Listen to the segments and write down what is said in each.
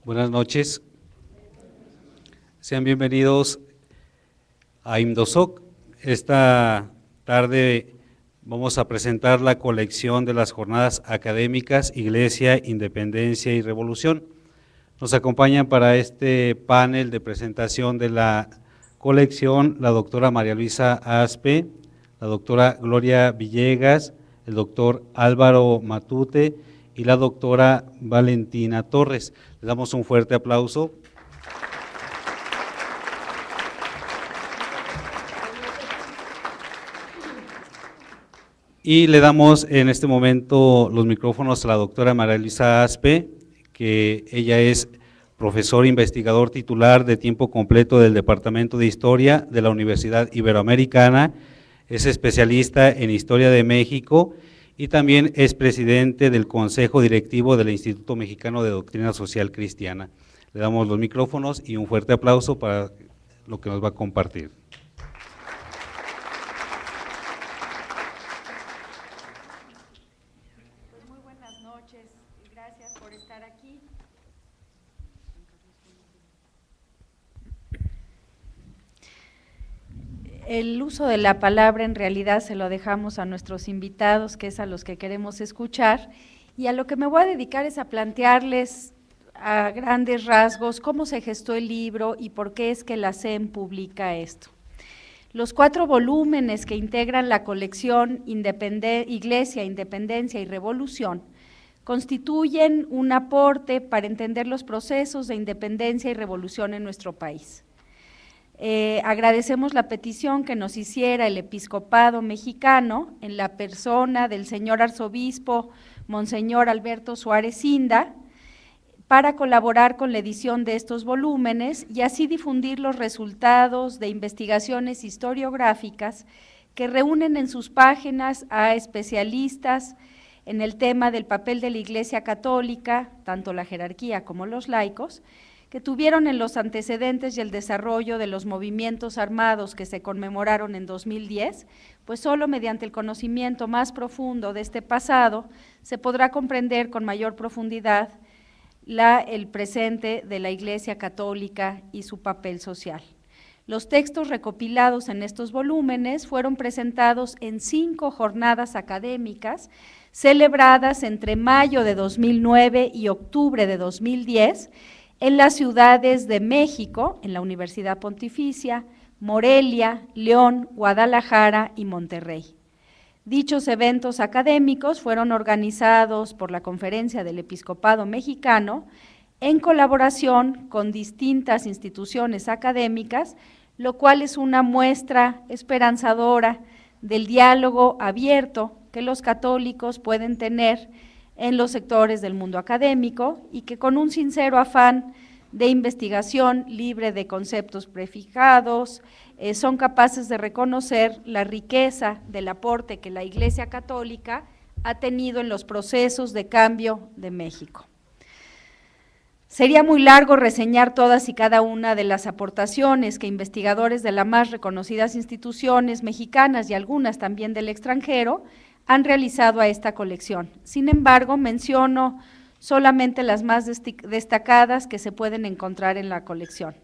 Buenas noches. Sean bienvenidos a IMDOSOC. Esta tarde vamos a presentar la colección de las jornadas académicas Iglesia, Independencia y Revolución. Nos acompañan para este panel de presentación de la colección la doctora María Luisa Aspe, la doctora Gloria Villegas, el doctor Álvaro Matute y la doctora Valentina Torres. Les damos un fuerte aplauso. Y le damos en este momento los micrófonos a la doctora María Luisa Aspe, que ella es profesor investigador titular de tiempo completo del Departamento de Historia de la Universidad Iberoamericana, es especialista en Historia de México y también es presidente del Consejo Directivo del Instituto Mexicano de Doctrina Social Cristiana. Le damos los micrófonos y un fuerte aplauso para lo que nos va a compartir. Pues muy buenas noches y gracias por estar aquí. El uso de la palabra en realidad se lo dejamos a nuestros invitados, que es a los que queremos escuchar, y a lo que me voy a dedicar es a plantearles a grandes rasgos cómo se gestó el libro y por qué es que la SEM publica esto. Los 4 volúmenes que integran la colección Iglesia, Independencia y Revolución constituyen un aporte para entender los procesos de independencia y revolución en nuestro país. Agradecemos la petición que nos hiciera el episcopado mexicano en la persona del señor arzobispo Monseñor Alberto Suárez Inda para colaborar con la edición de estos volúmenes y así difundir los resultados de investigaciones historiográficas que reúnen en sus páginas a especialistas en el tema del papel de la Iglesia Católica, tanto la jerarquía como los laicos, que tuvieron en los antecedentes y el desarrollo de los movimientos armados que se conmemoraron en 2010, pues solo mediante el conocimiento más profundo de este pasado se podrá comprender con mayor profundidad el presente de la Iglesia Católica y su papel social. Los textos recopilados en estos volúmenes fueron presentados en 5 jornadas académicas celebradas entre mayo de 2009 y octubre de 2010, en las ciudades de México, en la Universidad Pontificia, Morelia, León, Guadalajara y Monterrey. Dichos eventos académicos fueron organizados por la Conferencia del Episcopado Mexicano en colaboración con distintas instituciones académicas, lo cual es una muestra esperanzadora del diálogo abierto que los católicos pueden tener en los sectores del mundo académico y que con un sincero afán de investigación libre de conceptos prefijados, son capaces de reconocer la riqueza del aporte que la Iglesia Católica ha tenido en los procesos de cambio de México. Sería muy largo reseñar todas y cada una de las aportaciones que investigadores de las más reconocidas instituciones mexicanas y algunas también del extranjero han realizado a esta colección. Sin embargo, menciono solamente las más destacadas que se pueden encontrar en la colección.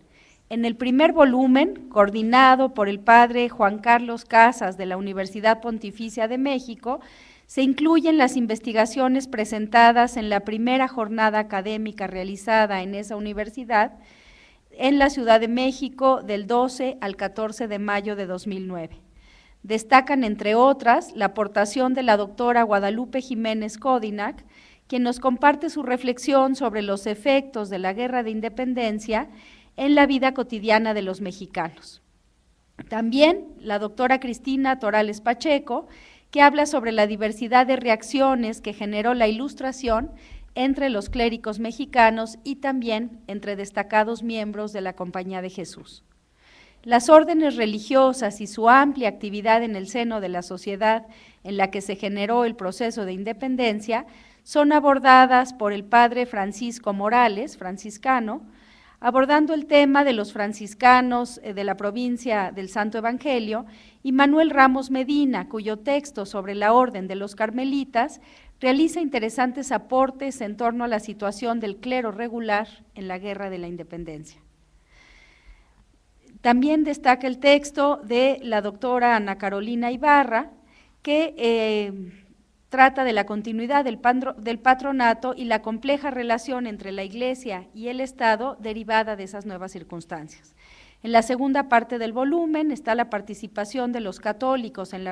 En el primer volumen, coordinado por el padre Juan Carlos Casas de la Universidad Pontificia de México, se incluyen las investigaciones presentadas en la primera jornada académica realizada en esa universidad en la Ciudad de México del 12 al 14 de mayo de 2009. Destacan, entre otras, la aportación de la doctora Guadalupe Jiménez Codinac, quien nos comparte su reflexión sobre los efectos de la Guerra de Independencia en la vida cotidiana de los mexicanos. También la doctora Cristina Torales Pacheco, que habla sobre la diversidad de reacciones que generó la Ilustración entre los clérigos mexicanos y también entre destacados miembros de la Compañía de Jesús. Las órdenes religiosas y su amplia actividad en el seno de la sociedad en la que se generó el proceso de independencia son abordadas por el padre Francisco Morales, franciscano, abordando el tema de los franciscanos de la provincia del Santo Evangelio, y Manuel Ramos Medina, cuyo texto sobre la orden de los carmelitas realiza interesantes aportes en torno a la situación del clero regular en la Guerra de la Independencia. También destaca el texto de la doctora Ana Carolina Ibarra, que trata de la continuidad del patronato y la compleja relación entre la Iglesia y el Estado derivada de esas nuevas circunstancias. En la segunda parte del volumen está la participación de los católicos en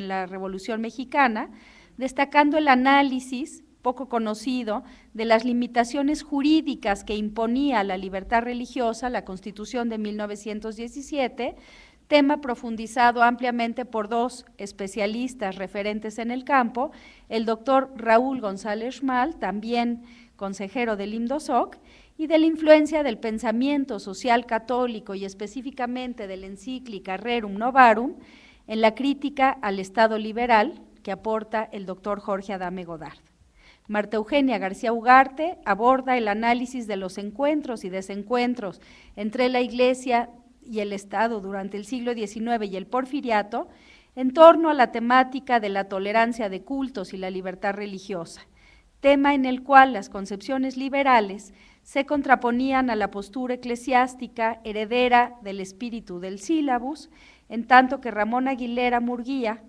la Revolución Mexicana, destacando el análisis poco conocido de las limitaciones jurídicas que imponía la libertad religiosa la Constitución de 1917, tema profundizado ampliamente por dos especialistas referentes en el campo, el doctor Raúl González Schmal, también consejero del IMDOSOC, y de la influencia del pensamiento social católico y específicamente de la encíclica Rerum Novarum en la crítica al Estado liberal que aporta el doctor Jorge Adame Godard. Marta Eugenia García Ugarte aborda el análisis de los encuentros y desencuentros entre la Iglesia y el Estado durante el siglo XIX y el Porfiriato en torno a la temática de la tolerancia de cultos y la libertad religiosa, tema en el cual las concepciones liberales se contraponían a la postura eclesiástica heredera del espíritu del sílabus, en tanto que Ramón Aguilera Murguía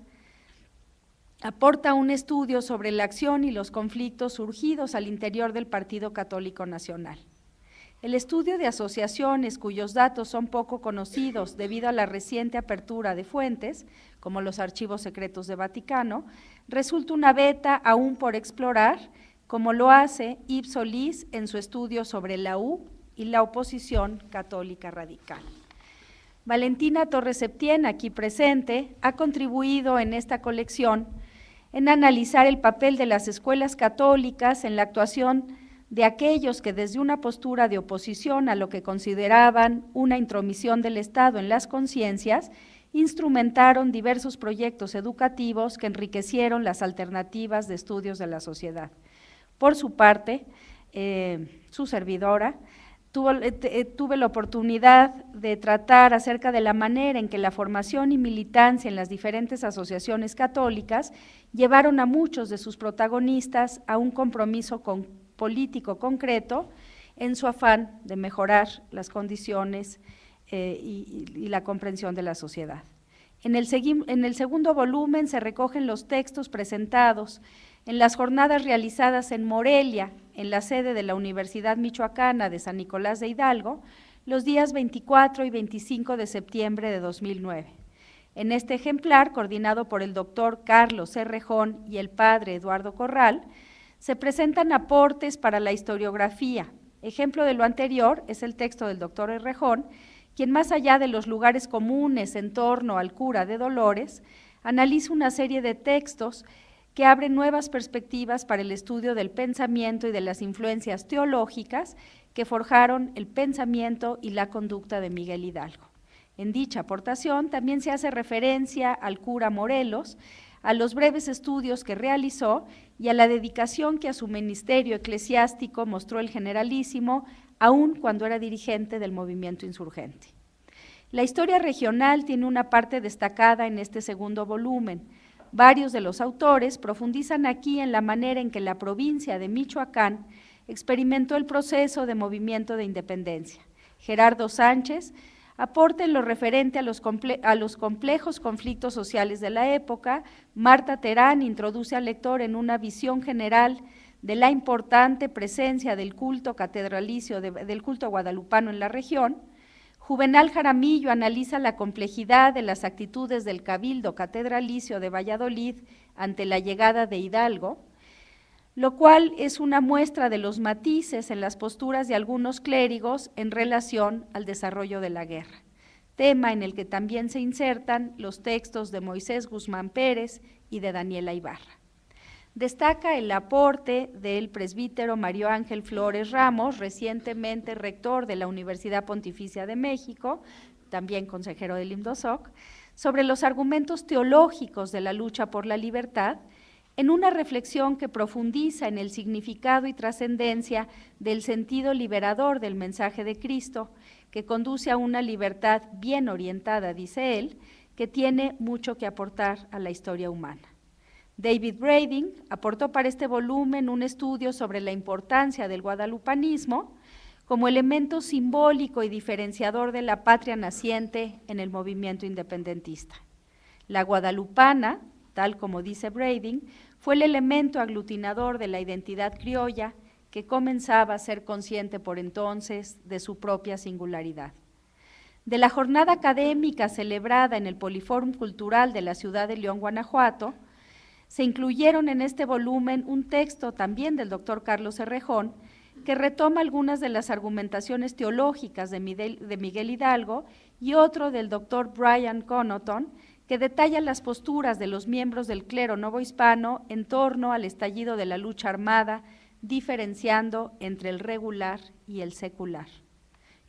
aporta un estudio sobre la acción y los conflictos surgidos al interior del Partido Católico Nacional. El estudio de asociaciones cuyos datos son poco conocidos debido a la reciente apertura de fuentes, como los archivos secretos de Vaticano, resulta una beta aún por explorar, como lo hace Yves Solís en su estudio sobre la U y la oposición católica radical. Valentina Torres Septién, aquí presente, ha contribuido en esta colección en analizar el papel de las escuelas católicas en la actuación de aquellos que desde una postura de oposición a lo que consideraban una intromisión del Estado en las conciencias, instrumentaron diversos proyectos educativos que enriquecieron las alternativas de estudios de la sociedad. Por su parte, su servidora, tuve la oportunidad de tratar acerca de la manera en que la formación y militancia en las diferentes asociaciones católicas llevaron a muchos de sus protagonistas a un compromiso político concreto en su afán de mejorar las condiciones y la comprensión de la sociedad. En el segundo volumen se recogen los textos presentados en las jornadas realizadas en Morelia, en la sede de la Universidad Michoacana de San Nicolás de Hidalgo, los días 24 y 25 de septiembre de 2009. En este ejemplar, coordinado por el doctor Carlos Errejón y el padre Eduardo Corral, se presentan aportes para la historiografía. Ejemplo de lo anterior es el texto del doctor Errejón, quien más allá de los lugares comunes en torno al cura de Dolores, analiza una serie de textos que abren nuevas perspectivas para el estudio del pensamiento y de las influencias teológicas que forjaron el pensamiento y la conducta de Miguel Hidalgo. En dicha aportación también se hace referencia al cura Morelos, a los breves estudios que realizó y a la dedicación que a su ministerio eclesiástico mostró el generalísimo, aun cuando era dirigente del movimiento insurgente. La historia regional tiene una parte destacada en este segundo volumen. Varios de los autores profundizan aquí en la manera en que la provincia de Michoacán experimentó el proceso de movimiento de independencia. Gerardo Sánchez aporta en lo referente a los complejos conflictos sociales de la época. Marta Terán introduce al lector en una visión general de la importante presencia del culto catedralicio, del culto guadalupano en la región. Juvenal Jaramillo analiza la complejidad de las actitudes del Cabildo Catedralicio de Valladolid ante la llegada de Hidalgo, lo cual es una muestra de los matices en las posturas de algunos clérigos en relación al desarrollo de la guerra, tema en el que también se insertan los textos de Moisés Guzmán Pérez y de Daniela Ibarra. Destaca el aporte del presbítero Mario Ángel Flores Ramos, recientemente rector de la Universidad Pontificia de México, también consejero del IMDOSOC, sobre los argumentos teológicos de la lucha por la libertad, en una reflexión que profundiza en el significado y trascendencia del sentido liberador del mensaje de Cristo, que conduce a una libertad bien orientada, dice él, que tiene mucho que aportar a la historia humana. David Brading aportó para este volumen un estudio sobre la importancia del guadalupanismo como elemento simbólico y diferenciador de la patria naciente en el movimiento independentista. La guadalupana, tal como dice Brading, fue el elemento aglutinador de la identidad criolla que comenzaba a ser consciente por entonces de su propia singularidad. De la jornada académica celebrada en el Poliforum Cultural de la ciudad de León, Guanajuato, se incluyeron en este volumen un texto también del doctor Carlos Errejón, que retoma algunas de las argumentaciones teológicas de Miguel Hidalgo, y otro del doctor Brian Connaughton, que detalla las posturas de los miembros del clero novohispano en torno al estallido de la lucha armada, diferenciando entre el regular y el secular.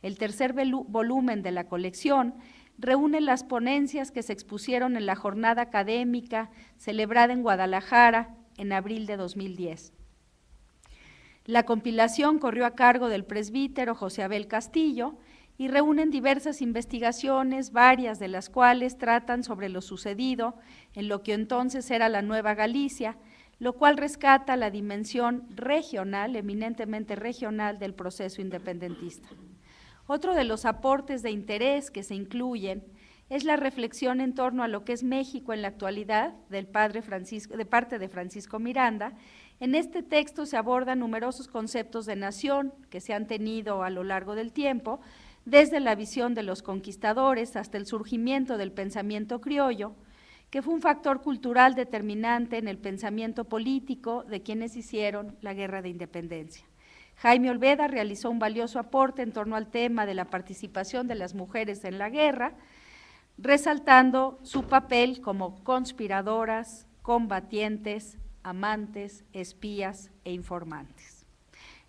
El tercer volumen de la colección reúne las ponencias que se expusieron en la jornada académica celebrada en Guadalajara en abril de 2010. La compilación corrió a cargo del presbítero José Abel Castillo y reúnen diversas investigaciones, varias de las cuales tratan sobre lo sucedido en lo que entonces era la Nueva Galicia, lo cual rescata la dimensión regional, eminentemente regional, del proceso independentista. Otro de los aportes de interés que se incluyen es la reflexión en torno a lo que es México en la actualidad de parte de Francisco Miranda. En este texto se abordan numerosos conceptos de nación que se han tenido a lo largo del tiempo, desde la visión de los conquistadores hasta el surgimiento del pensamiento criollo, que fue un factor cultural determinante en el pensamiento político de quienes hicieron la Guerra de Independencia. Jaime Olveda realizó un valioso aporte en torno al tema de la participación de las mujeres en la guerra, resaltando su papel como conspiradoras, combatientes, amantes, espías e informantes.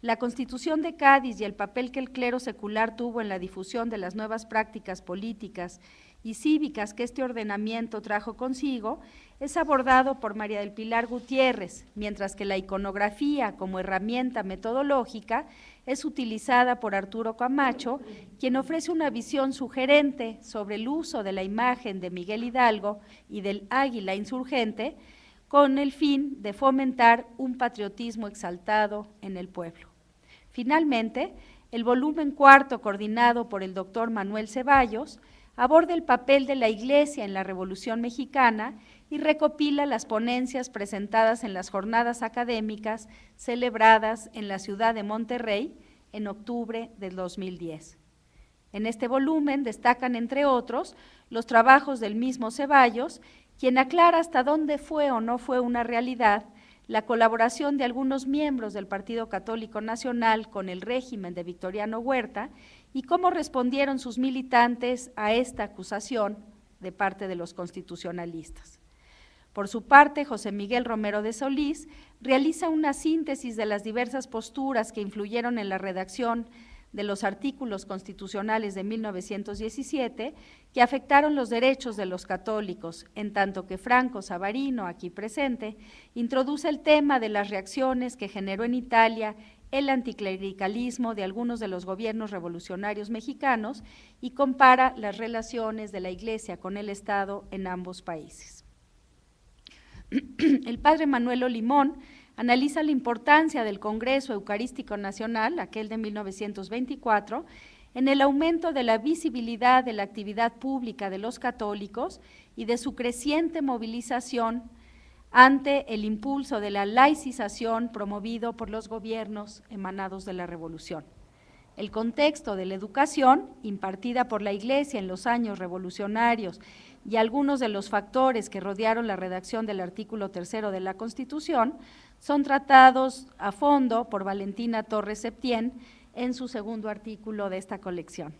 La Constitución de Cádiz y el papel que el clero secular tuvo en la difusión de las nuevas prácticas políticas y cívicas que este ordenamiento trajo consigo es abordado por María del Pilar Gutiérrez, mientras que la iconografía como herramienta metodológica es utilizada por Arturo Camacho, quien ofrece una visión sugerente sobre el uso de la imagen de Miguel Hidalgo y del águila insurgente con el fin de fomentar un patriotismo exaltado en el pueblo. Finalmente, el volumen cuarto, coordinado por el doctor Manuel Ceballos, aborda el papel de la Iglesia en la Revolución Mexicana y recopila las ponencias presentadas en las jornadas académicas celebradas en la ciudad de Monterrey en octubre del 2010. En este volumen destacan, entre otros, los trabajos del mismo Ceballos, quien aclara hasta dónde fue o no fue una realidad la colaboración de algunos miembros del Partido Católico Nacional con el régimen de Victoriano Huerta y cómo respondieron sus militantes a esta acusación de parte de los constitucionalistas. Por su parte, José Miguel Romero de Solís realiza una síntesis de las diversas posturas que influyeron en la redacción de los artículos constitucionales de 1917 que afectaron los derechos de los católicos, en tanto que Franco Savarino, aquí presente, introduce el tema de las reacciones que generó en Italia el anticlericalismo de algunos de los gobiernos revolucionarios mexicanos y compara las relaciones de la Iglesia con el Estado en ambos países. El padre Manuel Olimón analiza la importancia del Congreso Eucarístico Nacional, aquel de 1924, en el aumento de la visibilidad de la actividad pública de los católicos y de su creciente movilización ante el impulso de la laicización promovido por los gobiernos emanados de la Revolución. El contexto de la educación impartida por la Iglesia en los años revolucionarios y algunos de los factores que rodearon la redacción del artículo 3 de la Constitución son tratados a fondo por Valentina Torres Septién en su segundo artículo de esta colección.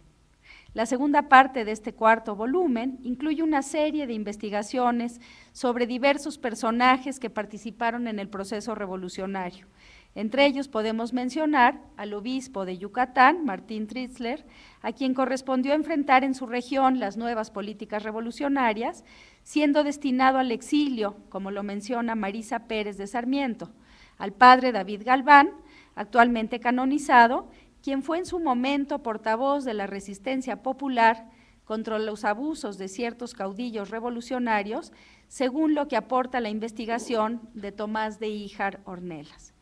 La segunda parte de este cuarto volumen incluye una serie de investigaciones sobre diversos personajes que participaron en el proceso revolucionario. Entre ellos podemos mencionar al obispo de Yucatán, Martín Tritzler, a quien correspondió enfrentar en su región las nuevas políticas revolucionarias, siendo destinado al exilio, como lo menciona Marisa Pérez de Sarmiento, al padre David Galván, actualmente canonizado, quien fue en su momento portavoz de la resistencia popular contra los abusos de ciertos caudillos revolucionarios, según lo que aporta la investigación de Tomás de Híjar Ornelas.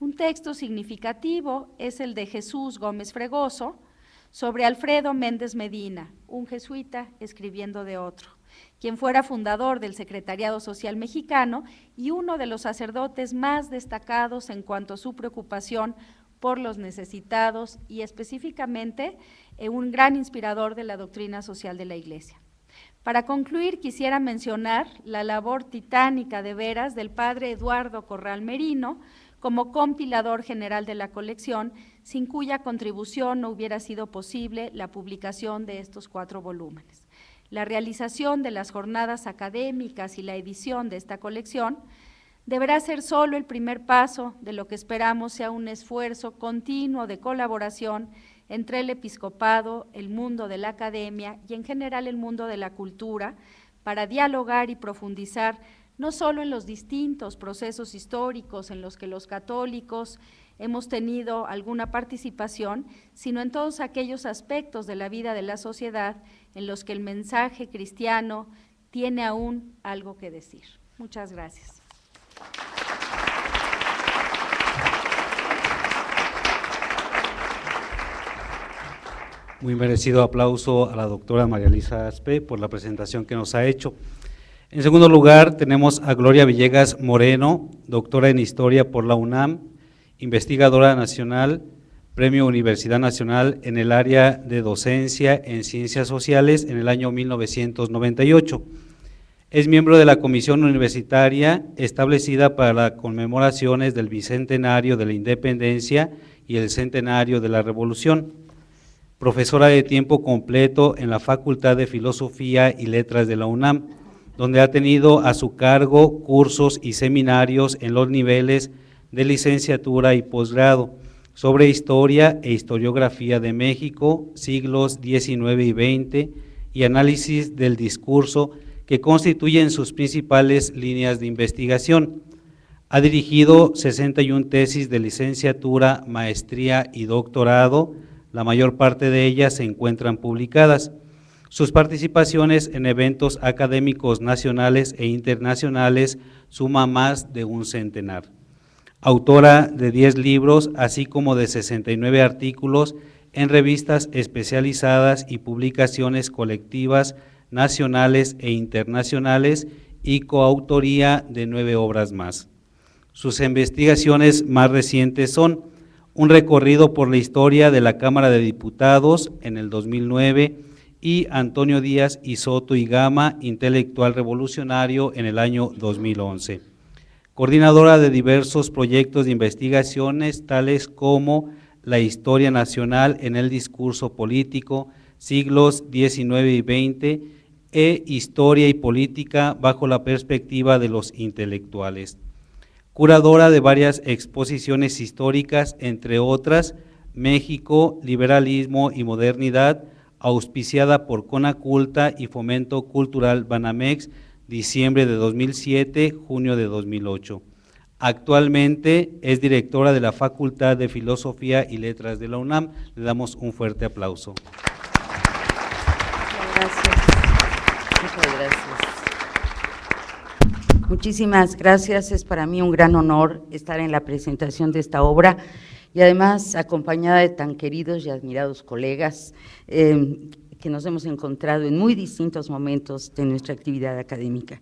Un texto significativo es el de Jesús Gómez Fregoso sobre Alfredo Méndez Medina, un jesuita escribiendo de otro, quien fuera fundador del Secretariado Social Mexicano y uno de los sacerdotes más destacados en cuanto a su preocupación por los necesitados y específicamente un gran inspirador de la doctrina social de la Iglesia. Para concluir, quisiera mencionar la labor titánica de veras del padre Eduardo Corral Merino, como compilador general de la colección, sin cuya contribución no hubiera sido posible la publicación de estos 4 volúmenes. La realización de las jornadas académicas y la edición de esta colección deberá ser solo el primer paso de lo que esperamos sea un esfuerzo continuo de colaboración entre el episcopado, el mundo de la academia y en general el mundo de la cultura, para dialogar y profundizar no solo en los distintos procesos históricos en los que los católicos hemos tenido alguna participación, sino en todos aquellos aspectos de la vida de la sociedad en los que el mensaje cristiano tiene aún algo que decir. Muchas gracias. Muy merecido aplauso a la doctora María Elisa Aspe por la presentación que nos ha hecho. En segundo lugar, tenemos a Gloria Villegas Moreno, doctora en Historia por la UNAM, investigadora nacional, Premio Universidad Nacional en el área de docencia en Ciencias Sociales en el año 1998. Es miembro de la Comisión Universitaria establecida para las conmemoraciones del Bicentenario de la Independencia y el Centenario de la Revolución. Profesora de tiempo completo en la Facultad de Filosofía y Letras de la UNAM, donde ha tenido a su cargo cursos y seminarios en los niveles de licenciatura y posgrado sobre Historia e Historiografía de México, siglos XIX y XX, y análisis del discurso, que constituyen sus principales líneas de investigación. Ha dirigido 61 tesis de licenciatura, maestría y doctorado, la mayor parte de ellas se encuentran publicadas. Sus participaciones en eventos académicos nacionales e internacionales suma más de un centenar. Autora de 10 libros, así como de 69 artículos en revistas especializadas y publicaciones colectivas nacionales e internacionales, y coautoría de 9 obras más. Sus investigaciones más recientes son un recorrido por la historia de la Cámara de Diputados en el 2009 y Antonio Díaz y Soto y Gama, intelectual revolucionario, en el año 2011. Coordinadora de diversos proyectos de investigaciones tales como la historia nacional en el discurso político, siglos XIX y XX, e historia y política bajo la perspectiva de los intelectuales. Curadora de varias exposiciones históricas, entre otras, México, Liberalismo y Modernidad, auspiciada por Conaculta y Fomento Cultural Banamex, diciembre de 2007, junio de 2008. Actualmente es directora de la Facultad de Filosofía y Letras de la UNAM. Le damos un fuerte aplauso. Gracias. Muchas gracias. Muchísimas gracias, es para mí un gran honor estar en la presentación de esta obra y además acompañada de tan queridos y admirados colegas que nos hemos encontrado en muy distintos momentos de nuestra actividad académica.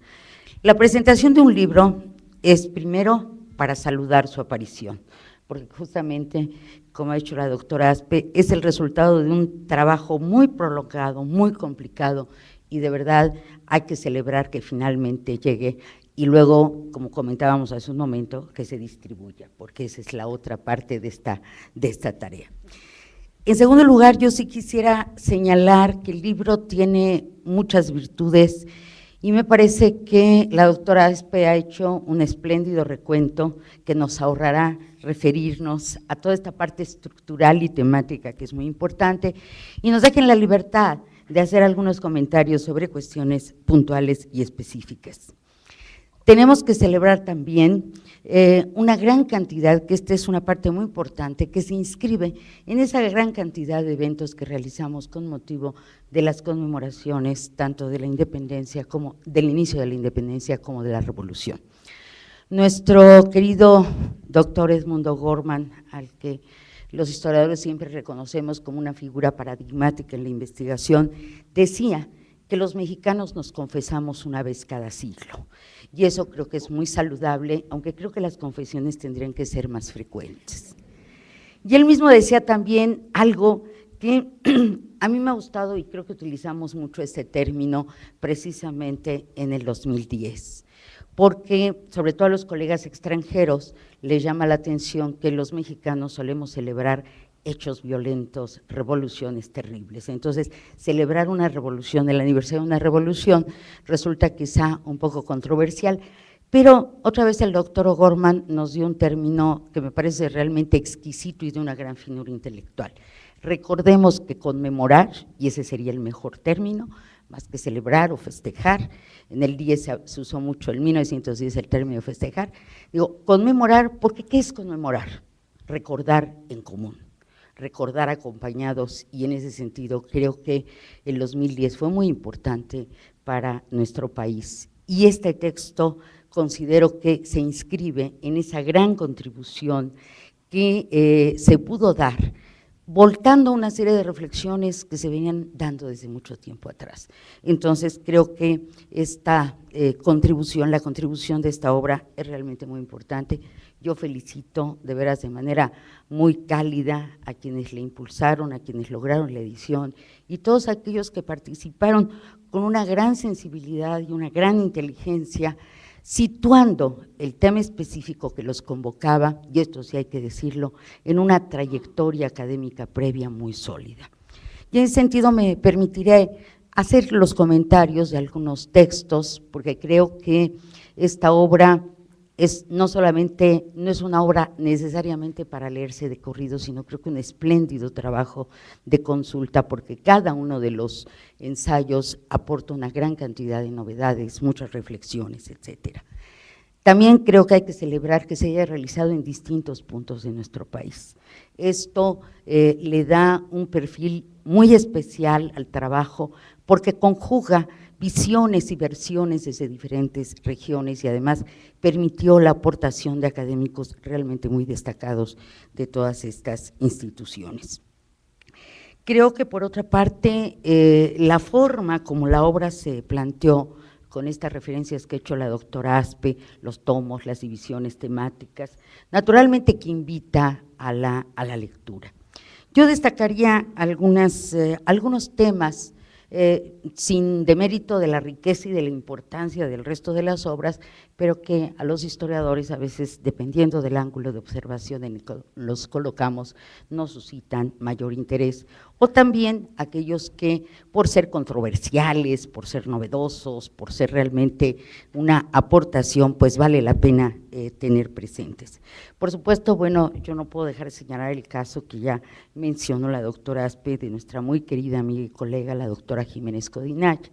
La presentación de un libro es primero para saludar su aparición, porque justamente, como ha dicho la doctora Aspe, es el resultado de un trabajo muy prolongado, muy complicado, y de verdad hay que celebrar que finalmente llegue y luego, como comentábamos hace un momento, que se distribuya, porque esa es la otra parte de esta tarea. En segundo lugar, yo sí quisiera señalar que el libro tiene muchas virtudes Y me parece que la doctora Aspe ha hecho un espléndido recuento que nos ahorrará referirnos a toda esta parte estructural y temática que es muy importante, y nos dejen la libertad de hacer algunos comentarios sobre cuestiones puntuales y específicas. Tenemos que celebrar también una gran cantidad, que esta es una parte muy importante, que se inscribe en esa gran cantidad de eventos que realizamos con motivo de las conmemoraciones, tanto de la independencia como del inicio de la independencia como de la revolución. Nuestro querido doctor Edmundo Gorman, al que los historiadores siempre reconocemos como una figura paradigmática en la investigación, decía que los mexicanos nos confesamos una vez cada siglo, y eso creo que es muy saludable, aunque creo que las confesiones tendrían que ser más frecuentes. Y él mismo decía también algo que a mí me ha gustado, y creo que utilizamos mucho este término precisamente en el 2010, porque sobre todo a los colegas extranjeros les llama la atención que los mexicanos solemos celebrar hechos violentos, revoluciones terribles. Entonces, celebrar una revolución, el aniversario de una revolución, resulta quizá un poco controversial, pero otra vez el doctor O'Gorman nos dio un término que me parece realmente exquisito y de una gran finura intelectual. Recordemos que conmemorar, y ese sería el mejor término, más que celebrar o festejar, en el 10 se usó mucho, en 1910 el término festejar, digo, conmemorar, porque ¿qué es conmemorar? Recordar en común, recordar acompañados, y en ese sentido creo que el 2010 fue muy importante para nuestro país. Y este texto considero que se inscribe en esa gran contribución que se pudo dar, volcando una serie de reflexiones que se venían dando desde mucho tiempo atrás. Entonces, creo que esta contribución, la contribución de esta obra es realmente muy importante. Yo felicito de veras de manera muy cálida a quienes le impulsaron, a quienes lograron la edición y todos aquellos que participaron con una gran sensibilidad y una gran inteligencia, situando el tema específico que los convocaba, y esto sí hay que decirlo, en una trayectoria académica previa muy sólida. Y en ese sentido me permitiré hacer los comentarios de algunos textos, porque creo que esta obra no es una obra necesariamente para leerse de corrido, sino creo que un espléndido trabajo de consulta, porque cada uno de los ensayos aporta una gran cantidad de novedades, muchas reflexiones, etcétera. También creo que hay que celebrar que se haya realizado en distintos puntos de nuestro país. Esto le da un perfil muy especial al trabajo, porque conjuga visiones y versiones desde diferentes regiones y además permitió la aportación de académicos realmente muy destacados de todas estas instituciones. Creo que por otra parte, la forma como la obra se planteó, con estas referencias que ha hecho la doctora Aspe, los tomos, las divisiones temáticas, naturalmente que invita a la lectura. Yo destacaría algunos temas, sin demérito de la riqueza y de la importancia del resto de las obras, pero que a los historiadores a veces, dependiendo del ángulo de observación en el que los colocamos, nos suscitan mayor interés, o también aquellos que por ser controversiales, por ser novedosos, por ser realmente una aportación, pues vale la pena tener presentes. Por supuesto, bueno, yo no puedo dejar de señalar el caso que ya mencionó la doctora Aspe, de nuestra muy querida amiga y colega, la doctora Jiménez Codinach,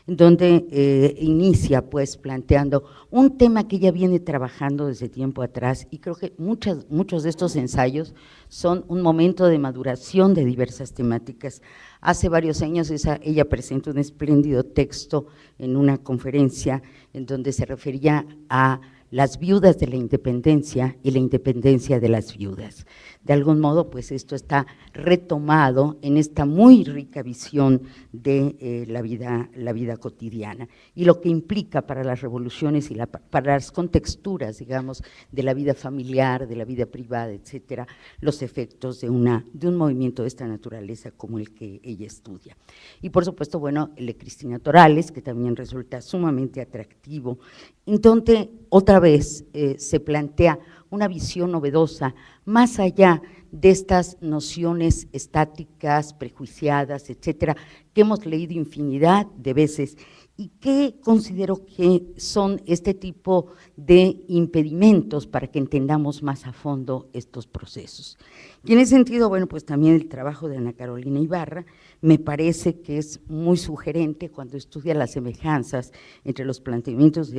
donde inicia pues planteando un tema que ella viene trabajando desde tiempo atrás, y creo que muchos de estos ensayos son un momento de maduración de diversas temáticas. Hace varios años ella presentó un espléndido texto en una conferencia en donde se refería a las viudas de la independencia y la independencia de las viudas. De algún modo, pues esto está retomado en esta muy rica visión de la vida cotidiana y lo que implica para las revoluciones y para las contexturas, digamos, de la vida familiar, de la vida privada, etcétera, los efectos de un movimiento de esta naturaleza como el que ella estudia. Y por supuesto, bueno, el de Cristina Torales, que también resulta sumamente atractivo, en donde otra vez se plantea una visión novedosa, más allá de estas nociones estáticas, prejuiciadas, etcétera, que hemos leído infinidad de veces ¿Y qué considero que son este tipo de impedimentos para que entendamos más a fondo estos procesos? Y en ese sentido, bueno, pues también el trabajo de Ana Carolina Ibarra me parece que es muy sugerente cuando estudia las semejanzas entre los planteamientos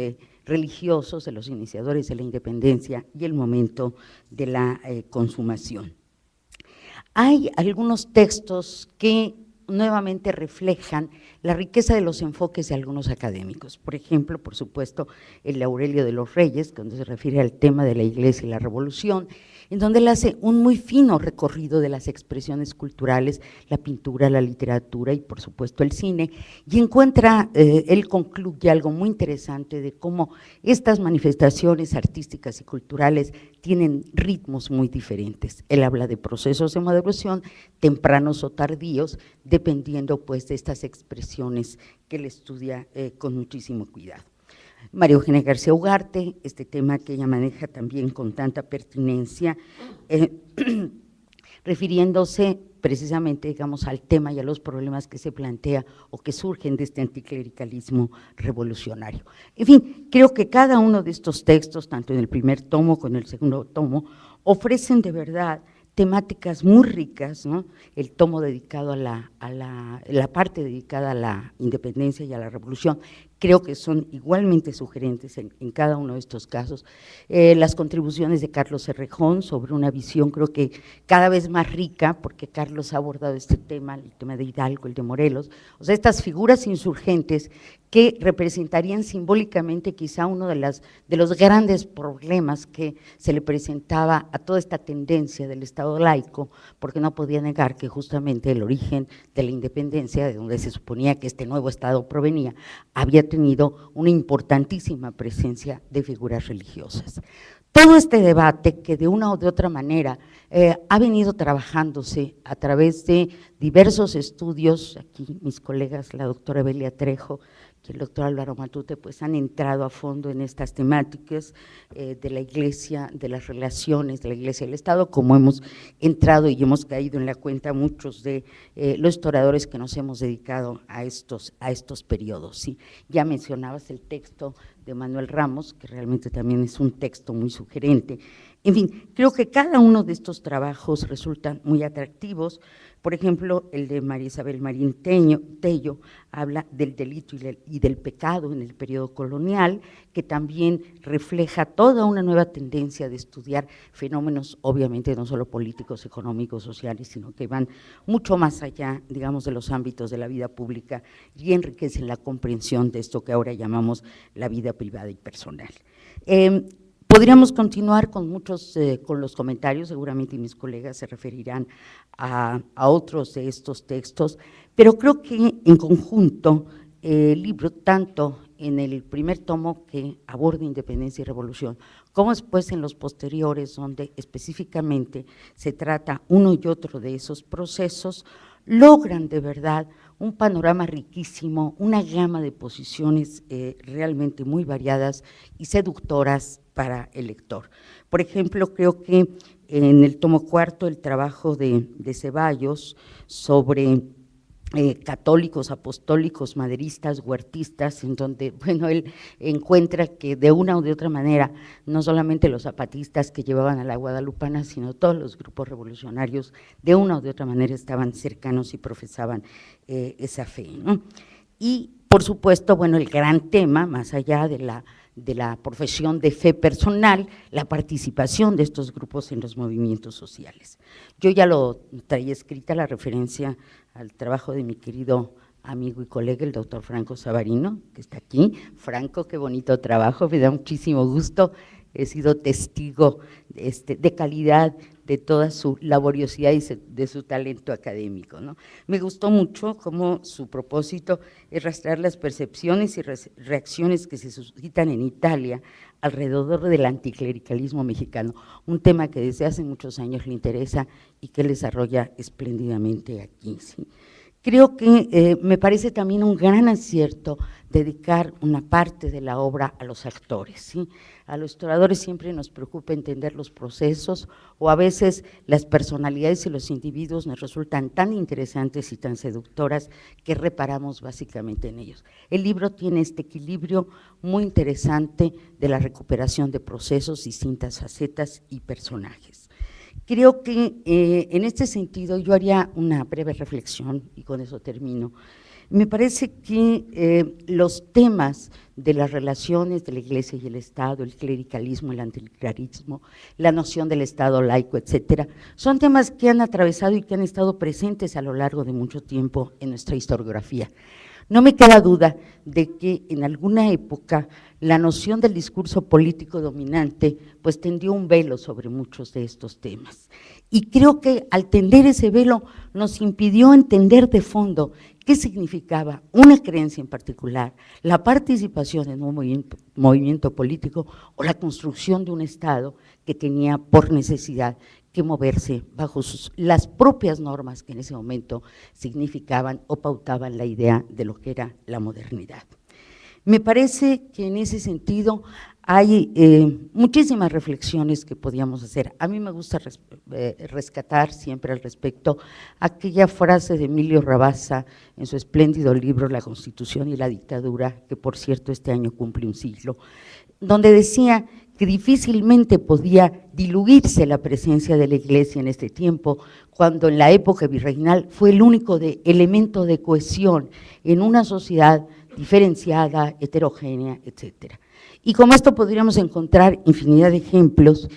religiosos de los iniciadores de la independencia y el momento de la consumación. Hay algunos textos que nuevamente reflejan la riqueza de los enfoques de algunos académicos. Por ejemplo, por supuesto, el Aurelio de los Reyes, cuando se refiere al tema de la Iglesia y la Revolución, en donde él hace un muy fino recorrido de las expresiones culturales, la pintura, la literatura y por supuesto el cine, y encuentra, él concluye algo muy interesante de cómo estas manifestaciones artísticas y culturales tienen ritmos muy diferentes. Él habla de procesos de maduración, tempranos o tardíos, dependiendo pues de estas expresiones que él estudia con muchísimo cuidado. María Eugenia García Ugarte, este tema que ella maneja también con tanta pertinencia, refiriéndose precisamente, digamos, al tema y a los problemas que se plantea o que surgen de este anticlericalismo revolucionario. En fin, creo que cada uno de estos textos, tanto en el primer tomo como en el segundo tomo, ofrecen de verdad temáticas muy ricas, ¿no? El tomo dedicado la parte dedicada a la independencia y a la revolución, creo que son igualmente sugerentes en cada uno de estos casos. Las contribuciones de Carlos Errejón sobre una visión creo que cada vez más rica, porque Carlos ha abordado este tema, el tema de Hidalgo, el de Morelos, o sea, estas figuras insurgentes que representarían simbólicamente quizá uno de los grandes problemas que se le presentaba a toda esta tendencia del Estado laico, porque no podía negar que justamente el origen de la independencia, de donde se suponía que este nuevo Estado provenía, había tenido una importantísima presencia de figuras religiosas. Todo este debate que de una o de otra manera ha venido trabajándose a través de diversos estudios, aquí mis colegas, la doctora Belia Trejo y el doctor Álvaro Matute, pues han entrado a fondo en estas temáticas de la Iglesia, de las relaciones de la Iglesia y el Estado, como hemos entrado y hemos caído en la cuenta muchos de los historiadores que nos hemos dedicado a estos periodos. ¿Sí? Ya mencionabas el texto de Manuel Ramos, que realmente también es un texto muy sugerente. En fin, creo que cada uno de estos trabajos resultan muy atractivos. Por ejemplo, el de María Isabel Marín Tello habla del delito y del pecado en el periodo colonial, que también refleja toda una nueva tendencia de estudiar fenómenos, obviamente no solo políticos, económicos, sociales, sino que van mucho más allá, digamos, de los ámbitos de la vida pública y enriquecen la comprensión de esto que ahora llamamos la vida privada y personal. Podríamos continuar con con los comentarios, seguramente mis colegas se referirán a otros de estos textos, pero creo que en conjunto el libro, tanto en el primer tomo que aborda independencia y revolución, como después en los posteriores, donde específicamente se trata uno y otro de esos procesos, logran de verdad un panorama riquísimo, una gama de posiciones realmente muy variadas y seductoras para el lector. Por ejemplo, creo que en el tomo cuarto el trabajo de Ceballos sobre católicos, apostólicos, maderistas, huertistas, en donde, bueno, él encuentra que de una o de otra manera, no solamente los zapatistas que llevaban a la guadalupana, sino todos los grupos revolucionarios, de una o de otra manera estaban cercanos y profesaban esa fe, ¿no? Y, por supuesto, bueno, el gran tema, más allá de la profesión de fe personal, la participación de estos grupos en los movimientos sociales. Yo ya lo traía escrita, la referencia al trabajo de mi querido amigo y colega, el doctor Franco Savarino, que está aquí. Franco, qué bonito trabajo, me da muchísimo gusto, he sido testigo de calidad de toda su laboriosidad y de su talento académico, ¿no? Me gustó mucho cómo su propósito es rastrear las percepciones y reacciones que se suscitan en Italia alrededor del anticlericalismo mexicano, un tema que desde hace muchos años le interesa y que él desarrolla espléndidamente aquí, ¿sí? Creo que me parece también un gran acierto dedicar una parte de la obra a los actores, ¿sí? A los historiadores siempre nos preocupa entender los procesos, o a veces las personalidades y los individuos nos resultan tan interesantes y tan seductoras que reparamos básicamente en ellos. El libro tiene este equilibrio muy interesante de la recuperación de procesos, distintas facetas y personajes. Creo que en este sentido yo haría una breve reflexión, y con eso termino. Me parece que los temas de las relaciones de la Iglesia y el Estado, el clericalismo, el anticlericalismo, la noción del Estado laico, etcétera, son temas que han atravesado y que han estado presentes a lo largo de mucho tiempo en nuestra historiografía. No me queda duda de que en alguna época la noción del discurso político dominante pues tendió un velo sobre muchos de estos temas. Y creo que al tender ese velo nos impidió entender de fondo qué significaba una creencia en particular, la participación en un movimiento político o la construcción de un Estado que tenía por necesidad que moverse bajo las propias normas que en ese momento significaban o pautaban la idea de lo que era la modernidad. Me parece que en ese sentido hay muchísimas reflexiones que podíamos hacer. A mí me gusta rescatar siempre al respecto aquella frase de Emilio Rabasa en su espléndido libro La Constitución y la Dictadura, que por cierto este año cumple un siglo, donde decía que difícilmente podía diluirse la presencia de la Iglesia en este tiempo, cuando en la época virreinal fue el único elemento de cohesión en una sociedad diferenciada, heterogénea, etcétera. Y como esto podríamos encontrar infinidad de ejemplos.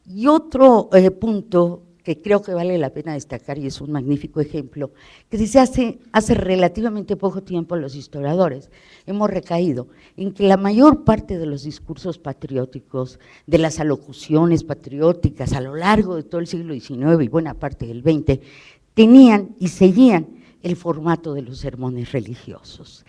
Y otro punto que creo que vale la pena destacar, y es un magnífico ejemplo, que se hace relativamente poco tiempo los historiadores hemos recaído en que la mayor parte de los discursos patrióticos, de las alocuciones patrióticas a lo largo de todo el siglo XIX y buena parte del XX, tenían y seguían el formato de los sermones religiosos.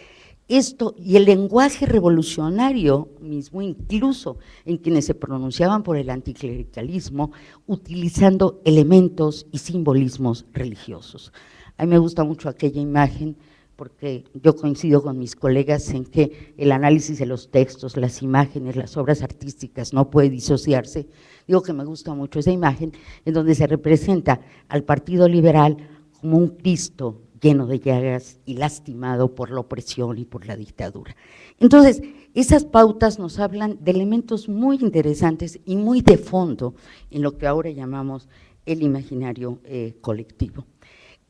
Esto y el lenguaje revolucionario mismo, incluso en quienes se pronunciaban por el anticlericalismo, utilizando elementos y simbolismos religiosos. A mí me gusta mucho aquella imagen, porque yo coincido con mis colegas en que el análisis de los textos, las imágenes, las obras artísticas no puede disociarse. Digo que me gusta mucho esa imagen en donde se representa al Partido Liberal como un Cristo lleno de llagas y lastimado por la opresión y por la dictadura. Entonces, esas pautas nos hablan de elementos muy interesantes y muy de fondo en lo que ahora llamamos el imaginario colectivo.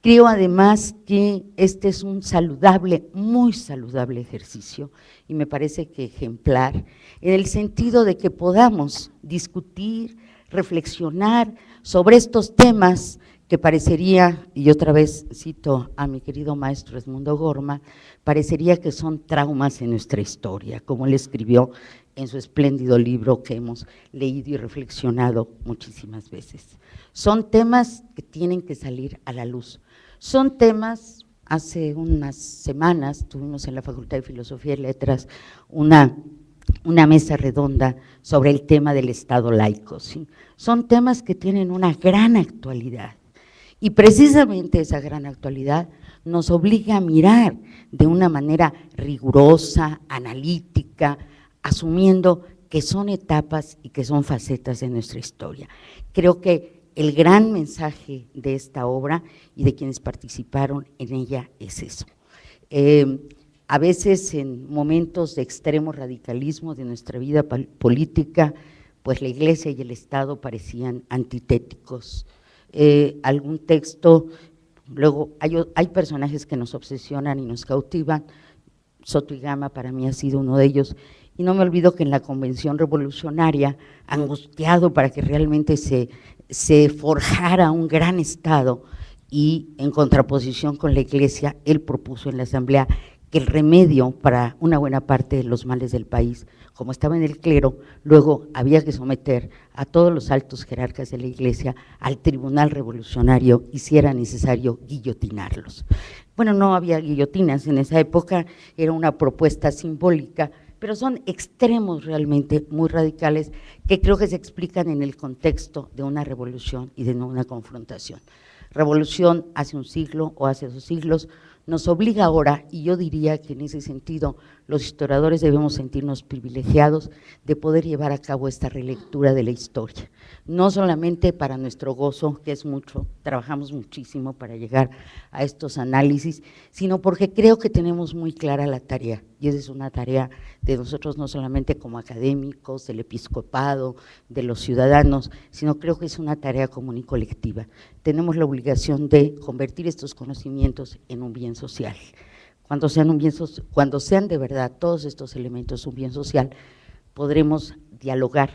Creo además que este es un saludable, muy saludable ejercicio, y me parece que ejemplar, en el sentido de que podamos discutir, reflexionar sobre estos temas que parecería, y otra vez cito a mi querido maestro Edmundo Gorma, parecería que son traumas en nuestra historia, como él escribió en su espléndido libro que hemos leído y reflexionado muchísimas veces. Son temas que tienen que salir a la luz. Son temas, hace unas semanas tuvimos en la Facultad de Filosofía y Letras una mesa redonda sobre el tema del Estado laico, ¿sí? Son temas que tienen una gran actualidad. Y precisamente esa gran actualidad nos obliga a mirar de una manera rigurosa, analítica, asumiendo que son etapas y que son facetas de nuestra historia. Creo que el gran mensaje de esta obra y de quienes participaron en ella es eso. A veces en momentos de extremo radicalismo de nuestra vida política, pues la Iglesia y el Estado parecían antitéticos. Algún texto, luego hay personajes que nos obsesionan y nos cautivan. Soto y Gama para mí ha sido uno de ellos, y no me olvido que en la Convención Revolucionaria, angustiado para que realmente se forjara un gran Estado, y en contraposición con la Iglesia, él propuso en la Asamblea que el remedio para una buena parte de los males del país, como estaba en el clero, luego había que someter a todos los altos jerarcas de la Iglesia al tribunal revolucionario y si era necesario guillotinarlos. Bueno, no había guillotinas en esa época, era una propuesta simbólica, pero son extremos realmente muy radicales que creo que se explican en el contexto de una revolución y de una confrontación. Revolución hace un siglo o hace 2 siglos, nos obliga ahora, y yo diría que en ese sentido los historiadores debemos sentirnos privilegiados de poder llevar a cabo esta relectura de la historia, no solamente para nuestro gozo, que es mucho, trabajamos muchísimo para llegar a estos análisis, sino porque creo que tenemos muy clara la tarea, y esa es una tarea de nosotros no solamente como académicos, del episcopado, de los ciudadanos, sino creo que es una tarea común y colectiva. Tenemos la obligación de convertir estos conocimientos en un bien social. Cuando sean de verdad todos estos elementos un bien social, podremos dialogar,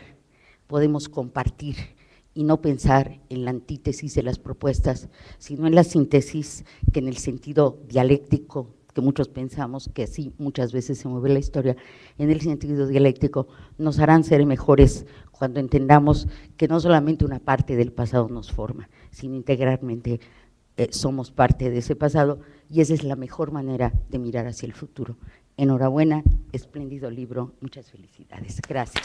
podemos compartir y no pensar en la antítesis de las propuestas, sino en la síntesis, que en el sentido dialéctico, que muchos pensamos que así muchas veces se mueve la historia, en el sentido dialéctico nos harán ser mejores cuando entendamos que no solamente una parte del pasado nos forma, sino integralmente somos parte de ese pasado, y esa es la mejor manera de mirar hacia el futuro. Enhorabuena, espléndido libro, muchas felicidades. Gracias.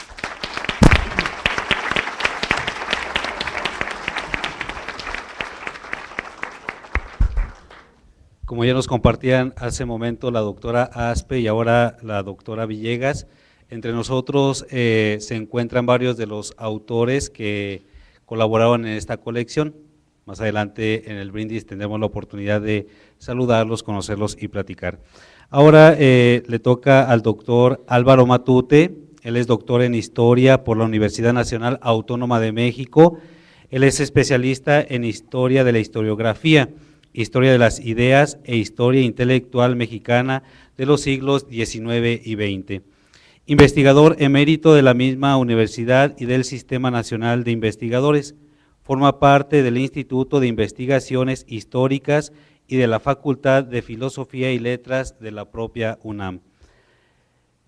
Como ya nos compartían hace momento la doctora Aspe y ahora la doctora Villegas, entre nosotros se encuentran varios de los autores que colaboraron en esta colección. Más adelante en el brindis tendremos la oportunidad de saludarlos, conocerlos y platicar. Ahora le toca al doctor Álvaro Matute. Él es doctor en Historia por la Universidad Nacional Autónoma de México. Él es especialista en Historia de la Historiografía, Historia de las Ideas e Historia Intelectual Mexicana de los siglos XIX y XX. Investigador emérito de la misma universidad y del Sistema Nacional de Investigadores. Forma parte del Instituto de Investigaciones Históricas y de la Facultad de Filosofía y Letras de la propia UNAM.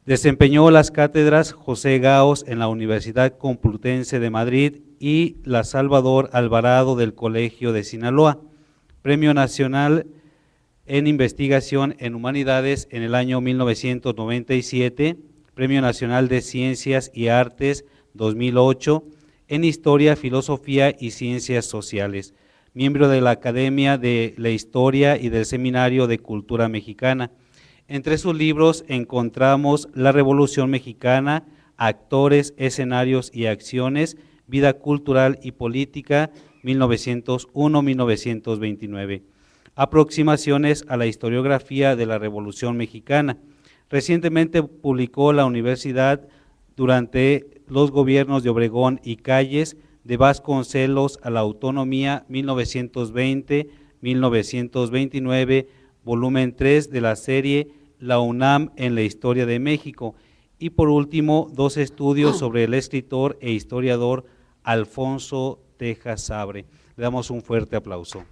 Desempeñó las cátedras José Gaos en la Universidad Complutense de Madrid y la Salvador Alvarado del Colegio de Sinaloa. Premio Nacional en Investigación en Humanidades en el año 1997, Premio Nacional de Ciencias y Artes 2008, en Historia, Filosofía y Ciencias Sociales, miembro de la Academia de la Historia y del Seminario de Cultura Mexicana. Entre sus libros encontramos La Revolución Mexicana, Actores, Escenarios y Acciones, Vida Cultural y Política, 1901-1929. Aproximaciones a la historiografía de la Revolución Mexicana. Recientemente publicó la universidad durante los gobiernos de Obregón y Calles, de Vasconcelos a la Autonomía, 1920-1929, volumen 3 de la serie La UNAM en la Historia de México, y por último, 2 estudios sobre el escritor e historiador Alfonso Tejas Sabre. Le damos un fuerte aplauso.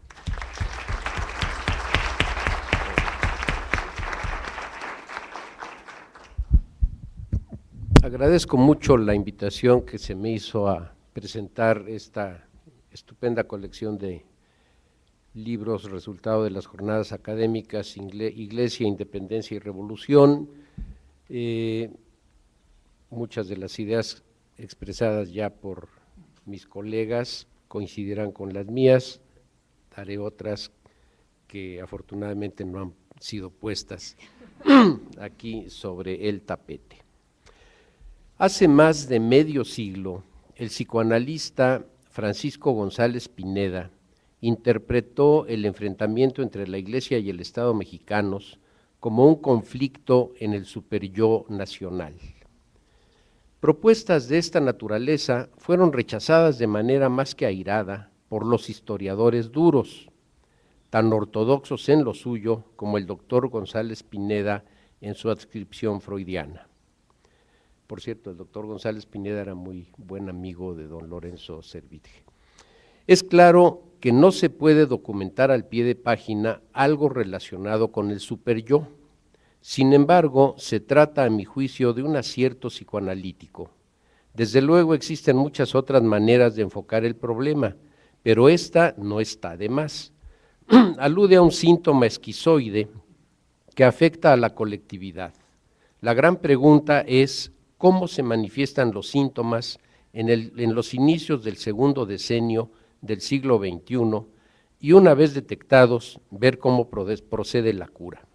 Agradezco mucho la invitación que se me hizo a presentar esta estupenda colección de libros resultado de las jornadas académicas Iglesia, Independencia y Revolución. Muchas de las ideas expresadas ya por mis colegas coincidirán con las mías, daré otras que afortunadamente no han sido puestas aquí sobre el tapete. Hace más de medio siglo, el psicoanalista Francisco González Pineda interpretó el enfrentamiento entre la Iglesia y el Estado mexicanos como un conflicto en el superyo nacional. Propuestas de esta naturaleza fueron rechazadas de manera más que airada por los historiadores duros, tan ortodoxos en lo suyo como el doctor González Pineda en su adscripción freudiana. Por cierto, el doctor González Pineda era muy buen amigo de don Lorenzo Servitje. Es claro que no se puede documentar al pie de página algo relacionado con el superyo. Sin embargo, se trata, a mi juicio, de un acierto psicoanalítico. Desde luego existen muchas otras maneras de enfocar el problema, pero esta no está de más. Alude a un síntoma esquizoide que afecta a la colectividad. La gran pregunta es cómo se manifiestan los síntomas en los inicios del segundo decenio del siglo XXI y una vez detectados, ver cómo procede la cura.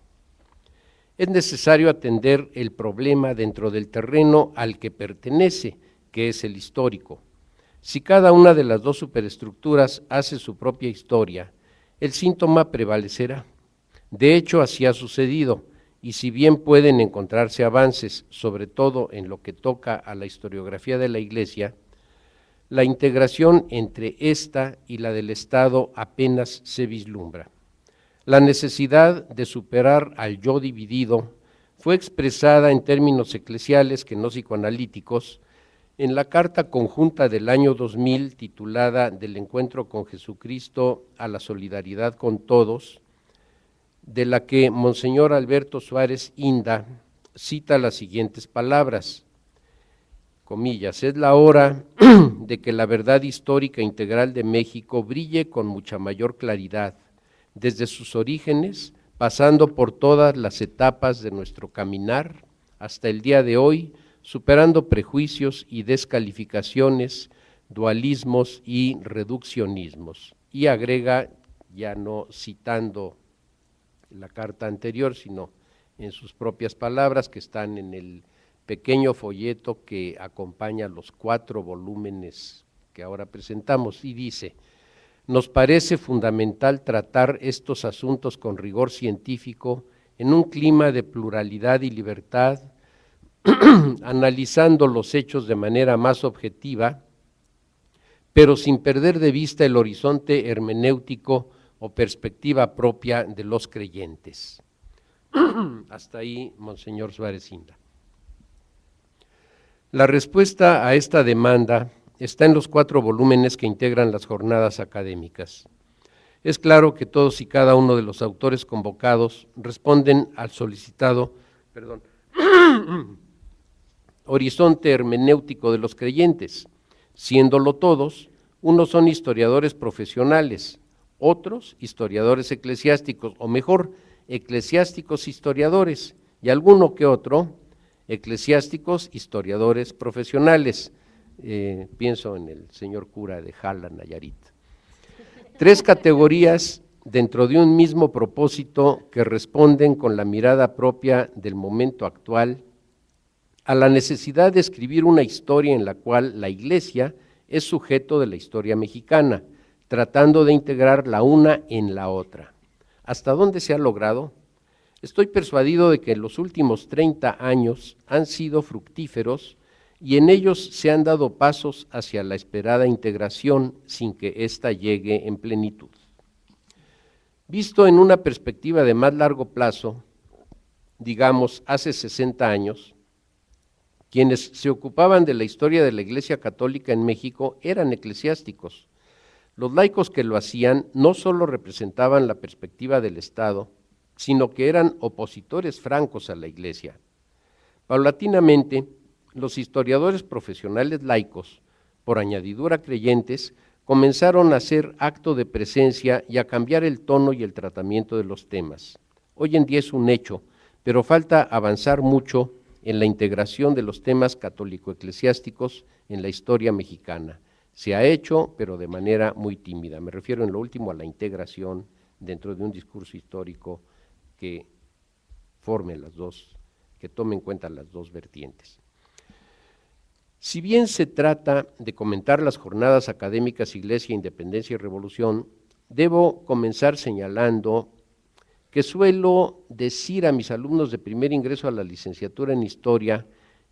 es necesario atender el problema dentro del terreno al que pertenece, que es el histórico. Si cada una de las dos superestructuras hace su propia historia, el síntoma prevalecerá. De hecho, así ha sucedido, y si bien pueden encontrarse avances, sobre todo en lo que toca a la historiografía de la Iglesia, la integración entre esta y la del Estado apenas se vislumbra. La necesidad de superar al yo dividido fue expresada en términos eclesiales que no psicoanalíticos en la carta conjunta del año 2000 titulada Del encuentro con Jesucristo a la solidaridad con todos, de la que Monseñor Alberto Suárez Inda cita las siguientes palabras, comillas, es la hora de que la verdad histórica integral de México brille con mucha mayor claridad, desde sus orígenes, pasando por todas las etapas de nuestro caminar, hasta el día de hoy, superando prejuicios y descalificaciones, dualismos y reduccionismos. Y agrega, ya no citando la carta anterior, sino en sus propias palabras que están en el pequeño folleto que acompaña los 4 volúmenes que ahora presentamos, y dice: nos parece fundamental tratar estos asuntos con rigor científico en un clima de pluralidad y libertad, analizando los hechos de manera más objetiva, pero sin perder de vista el horizonte hermenéutico o perspectiva propia de los creyentes. Hasta ahí, Monseñor Suárez Inda. La respuesta a esta demanda está en los 4 volúmenes que integran las jornadas académicas. Es claro que todos y cada uno de los autores convocados responden al solicitado, horizonte hermenéutico de los creyentes, siéndolo todos, unos son historiadores profesionales, otros historiadores eclesiásticos, o mejor, eclesiásticos historiadores, y alguno que otro, eclesiásticos historiadores profesionales. Pienso en el señor cura de Jala, Nayarit. 3 categorías dentro de un mismo propósito que responden con la mirada propia del momento actual a la necesidad de escribir una historia en la cual la Iglesia es sujeto de la historia mexicana, tratando de integrar la una en la otra. ¿Hasta dónde se ha logrado? Estoy persuadido de que los últimos 30 años han sido fructíferos y en ellos se han dado pasos hacia la esperada integración sin que ésta llegue en plenitud. Visto en una perspectiva de más largo plazo, digamos hace 60 años, quienes se ocupaban de la historia de la Iglesia Católica en México eran eclesiásticos. Los laicos que lo hacían no solo representaban la perspectiva del Estado, sino que eran opositores francos a la Iglesia. Paulatinamente, los historiadores profesionales laicos, por añadidura creyentes, comenzaron a hacer acto de presencia y a cambiar el tono y el tratamiento de los temas. Hoy en día es un hecho, pero falta avanzar mucho en la integración de los temas católico-eclesiásticos en la historia mexicana. Se ha hecho, pero de manera muy tímida. Me refiero en lo último a la integración dentro de un discurso histórico que forme las dos, que tome en cuenta las dos vertientes. Si bien se trata de comentar las jornadas académicas Iglesia, Independencia y Revolución, debo comenzar señalando que suelo decir a mis alumnos de primer ingreso a la licenciatura en Historia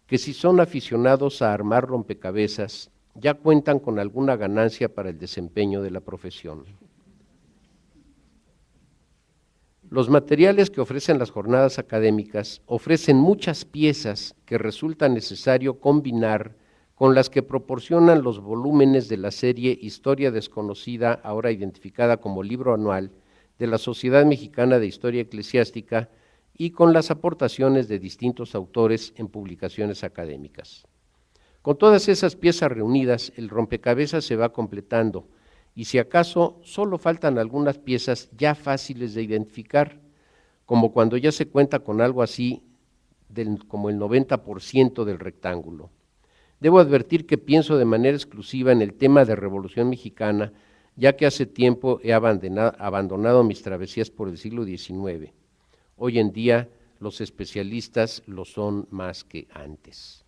que si son aficionados a armar rompecabezas, ya cuentan con alguna ganancia para el desempeño de la profesión. Los materiales que ofrecen las jornadas académicas ofrecen muchas piezas que resulta necesario combinar con las que proporcionan los volúmenes de la serie Historia Desconocida, ahora identificada como libro anual, de la Sociedad Mexicana de Historia Eclesiástica y con las aportaciones de distintos autores en publicaciones académicas. Con todas esas piezas reunidas, el rompecabezas se va completando y si acaso solo faltan algunas piezas ya fáciles de identificar, como cuando ya se cuenta con algo así como el 90% del rectángulo. Debo advertir que pienso de manera exclusiva en el tema de Revolución Mexicana, ya que hace tiempo he abandonado mis travesías por el siglo XIX. Hoy en día los especialistas lo son más que antes.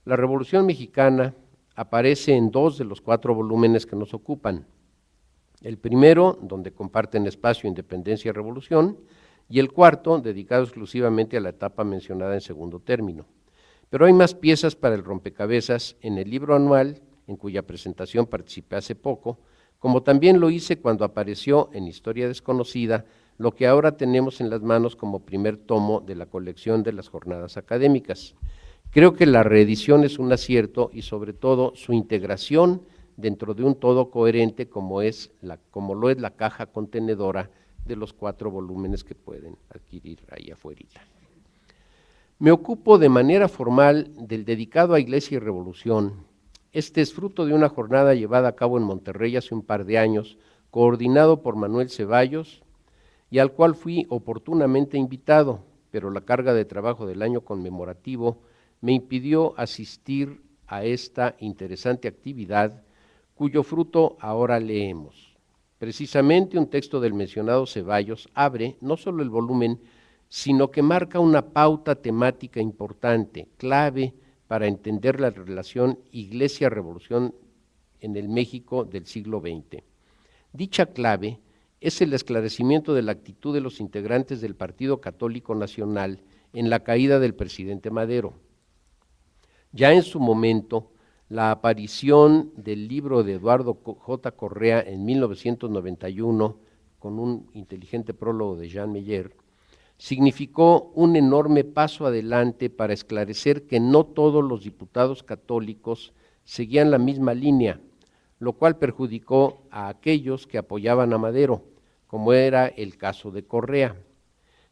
La Revolución Mexicana aparece en 2 de los 4 volúmenes que nos ocupan. El primero, donde comparten espacio Independencia y Revolución, y el cuarto, dedicado exclusivamente a la etapa mencionada en segundo término. Pero hay más piezas para el rompecabezas en el libro anual, en cuya presentación participé hace poco, como también lo hice cuando apareció en Historia Desconocida, lo que ahora tenemos en las manos como primer tomo de la colección de las jornadas académicas. Creo que la reedición es un acierto y sobre todo su integración dentro de un todo coherente como lo es la caja contenedora de los 4 volúmenes que pueden adquirir ahí afuerita. Me ocupo de manera formal del dedicado a Iglesia y Revolución. Este es fruto de una jornada llevada a cabo en Monterrey hace un par de años, coordinado por Manuel Ceballos, y al cual fui oportunamente invitado, pero la carga de trabajo del año conmemorativo me impidió asistir a esta interesante actividad, cuyo fruto ahora leemos. Precisamente un texto del mencionado Ceballos abre no solo el volumen, sino que marca una pauta temática importante, clave para entender la relación Iglesia-Revolución en el México del siglo XX. Dicha clave es el esclarecimiento de la actitud de los integrantes del Partido Católico Nacional en la caída del presidente Madero. Ya en su momento, la aparición del libro de Eduardo J. Correa en 1991, con un inteligente prólogo de Jean Meyer, significó un enorme paso adelante para esclarecer que no todos los diputados católicos seguían la misma línea, lo cual perjudicó a aquellos que apoyaban a Madero, como era el caso de Correa.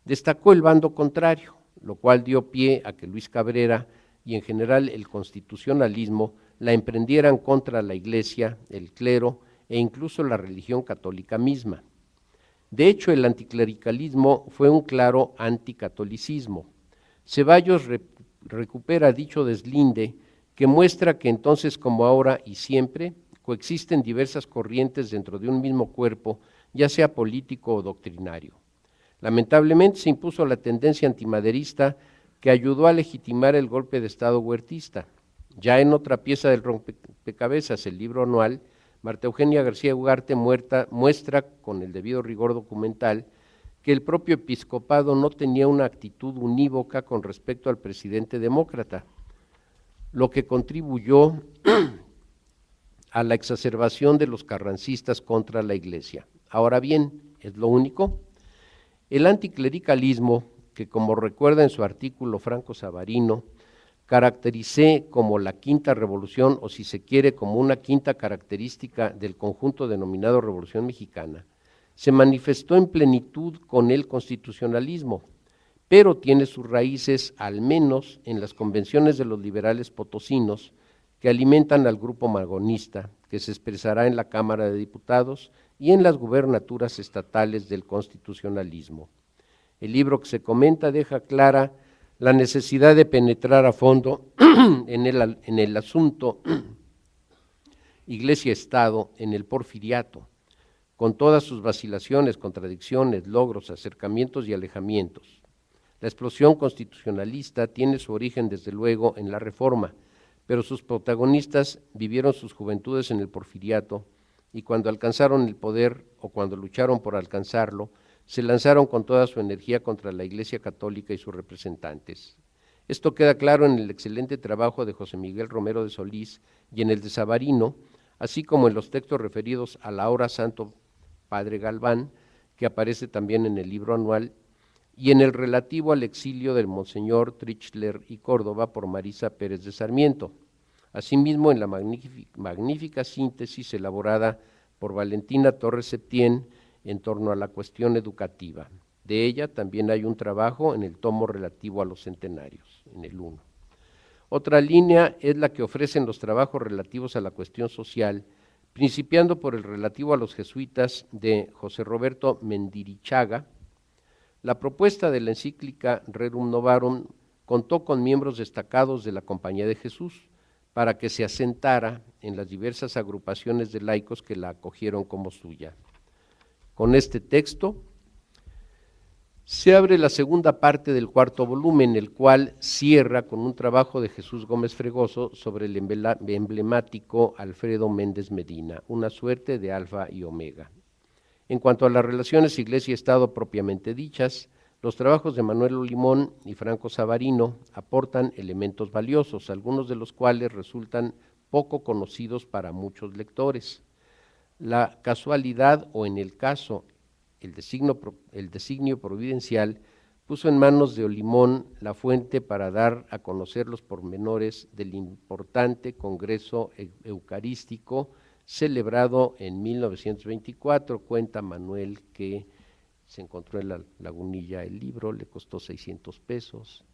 Destacó el bando contrario, lo cual dio pie a que Luis Cabrera y en general el constitucionalismo la emprendieran contra la Iglesia, el clero e incluso la religión católica misma. De hecho, el anticlericalismo fue un claro anticatolicismo. Ceballos recupera dicho deslinde que muestra que entonces como ahora y siempre coexisten diversas corrientes dentro de un mismo cuerpo, ya sea político o doctrinario. Lamentablemente se impuso la tendencia antimaderista que ayudó a legitimar el golpe de Estado huertista. Ya en otra pieza del rompecabezas, el libro anual, Marta Eugenia García Ugarte muestra, con el debido rigor documental, que el propio episcopado no tenía una actitud unívoca con respecto al presidente demócrata, lo que contribuyó a la exacerbación de los carrancistas contra la Iglesia. Ahora bien, ¿es lo único? El anticlericalismo, que como recuerda en su artículo Franco Savarino, caractericé como la quinta revolución, o si se quiere, como una quinta característica del conjunto denominado Revolución Mexicana, se manifestó en plenitud con el constitucionalismo, pero tiene sus raíces al menos en las convenciones de los liberales potosinos que alimentan al grupo magonista, que se expresará en la Cámara de Diputados y en las gubernaturas estatales del constitucionalismo. El libro que se comenta deja clara la necesidad de penetrar a fondo en el asunto Iglesia-Estado en el porfiriato, con todas sus vacilaciones, contradicciones, logros, acercamientos y alejamientos. La explosión constitucionalista tiene su origen desde luego en la Reforma, pero sus protagonistas vivieron sus juventudes en el porfiriato y cuando alcanzaron el poder o cuando lucharon por alcanzarlo, se lanzaron con toda su energía contra la Iglesia Católica y sus representantes. Esto queda claro en el excelente trabajo de José Miguel Romero de Solís y en el de Savarino, así como en los textos referidos a la ahora santo Padre Galván, que aparece también en el libro anual, y en el relativo al exilio del Monseñor Trichler y Córdoba por Marisa Pérez de Sarmiento. Asimismo, en la magnífica síntesis elaborada por Valentina Torres Septién, en torno a la cuestión educativa. De ella también hay un trabajo en el tomo relativo a los centenarios, en el 1. Otra línea es la que ofrecen los trabajos relativos a la cuestión social, principiando por el relativo a los jesuitas de José Roberto Mendirichaga. La propuesta de la encíclica Rerum Novarum contó con miembros destacados de la Compañía de Jesús para que se asentara en las diversas agrupaciones de laicos que la acogieron como suya. Con este texto Se abre la segunda parte del cuarto volumen, el cual cierra con un trabajo de Jesús Gómez Fregoso sobre el emblemático Alfredo Méndez Medina, una suerte de alfa y omega. En cuanto a las relaciones Iglesia-Estado propiamente dichas, los trabajos de Manuel Olimón y Franco Savarino aportan elementos valiosos, algunos de los cuales resultan poco conocidos para muchos lectores. La casualidad, o en el caso, el designio providencial, puso en manos de Olimón la fuente para dar a conocer los pormenores del importante Congreso Eucarístico celebrado en 1924. Cuenta Manuel que se encontró en la Lagunilla el libro, le costó 600 pesos,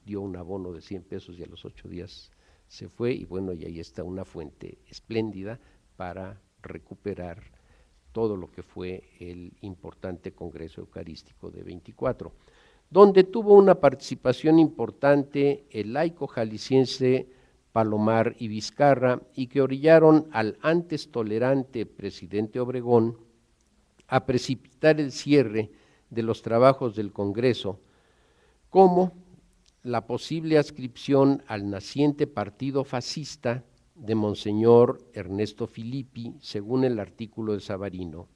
dio un abono de 100 pesos y a los 8 días se fue, y bueno, y ahí está una fuente espléndida para recuperar todo lo que fue el importante Congreso Eucarístico de 24, donde tuvo una participación importante el laico jalisciense Palomar y Vizcarra, y que orillaron al antes tolerante presidente Obregón a precipitar el cierre de los trabajos del Congreso, como la posible adscripción al naciente partido fascista de Monseñor Ernesto Filippi, según el artículo de Savarino,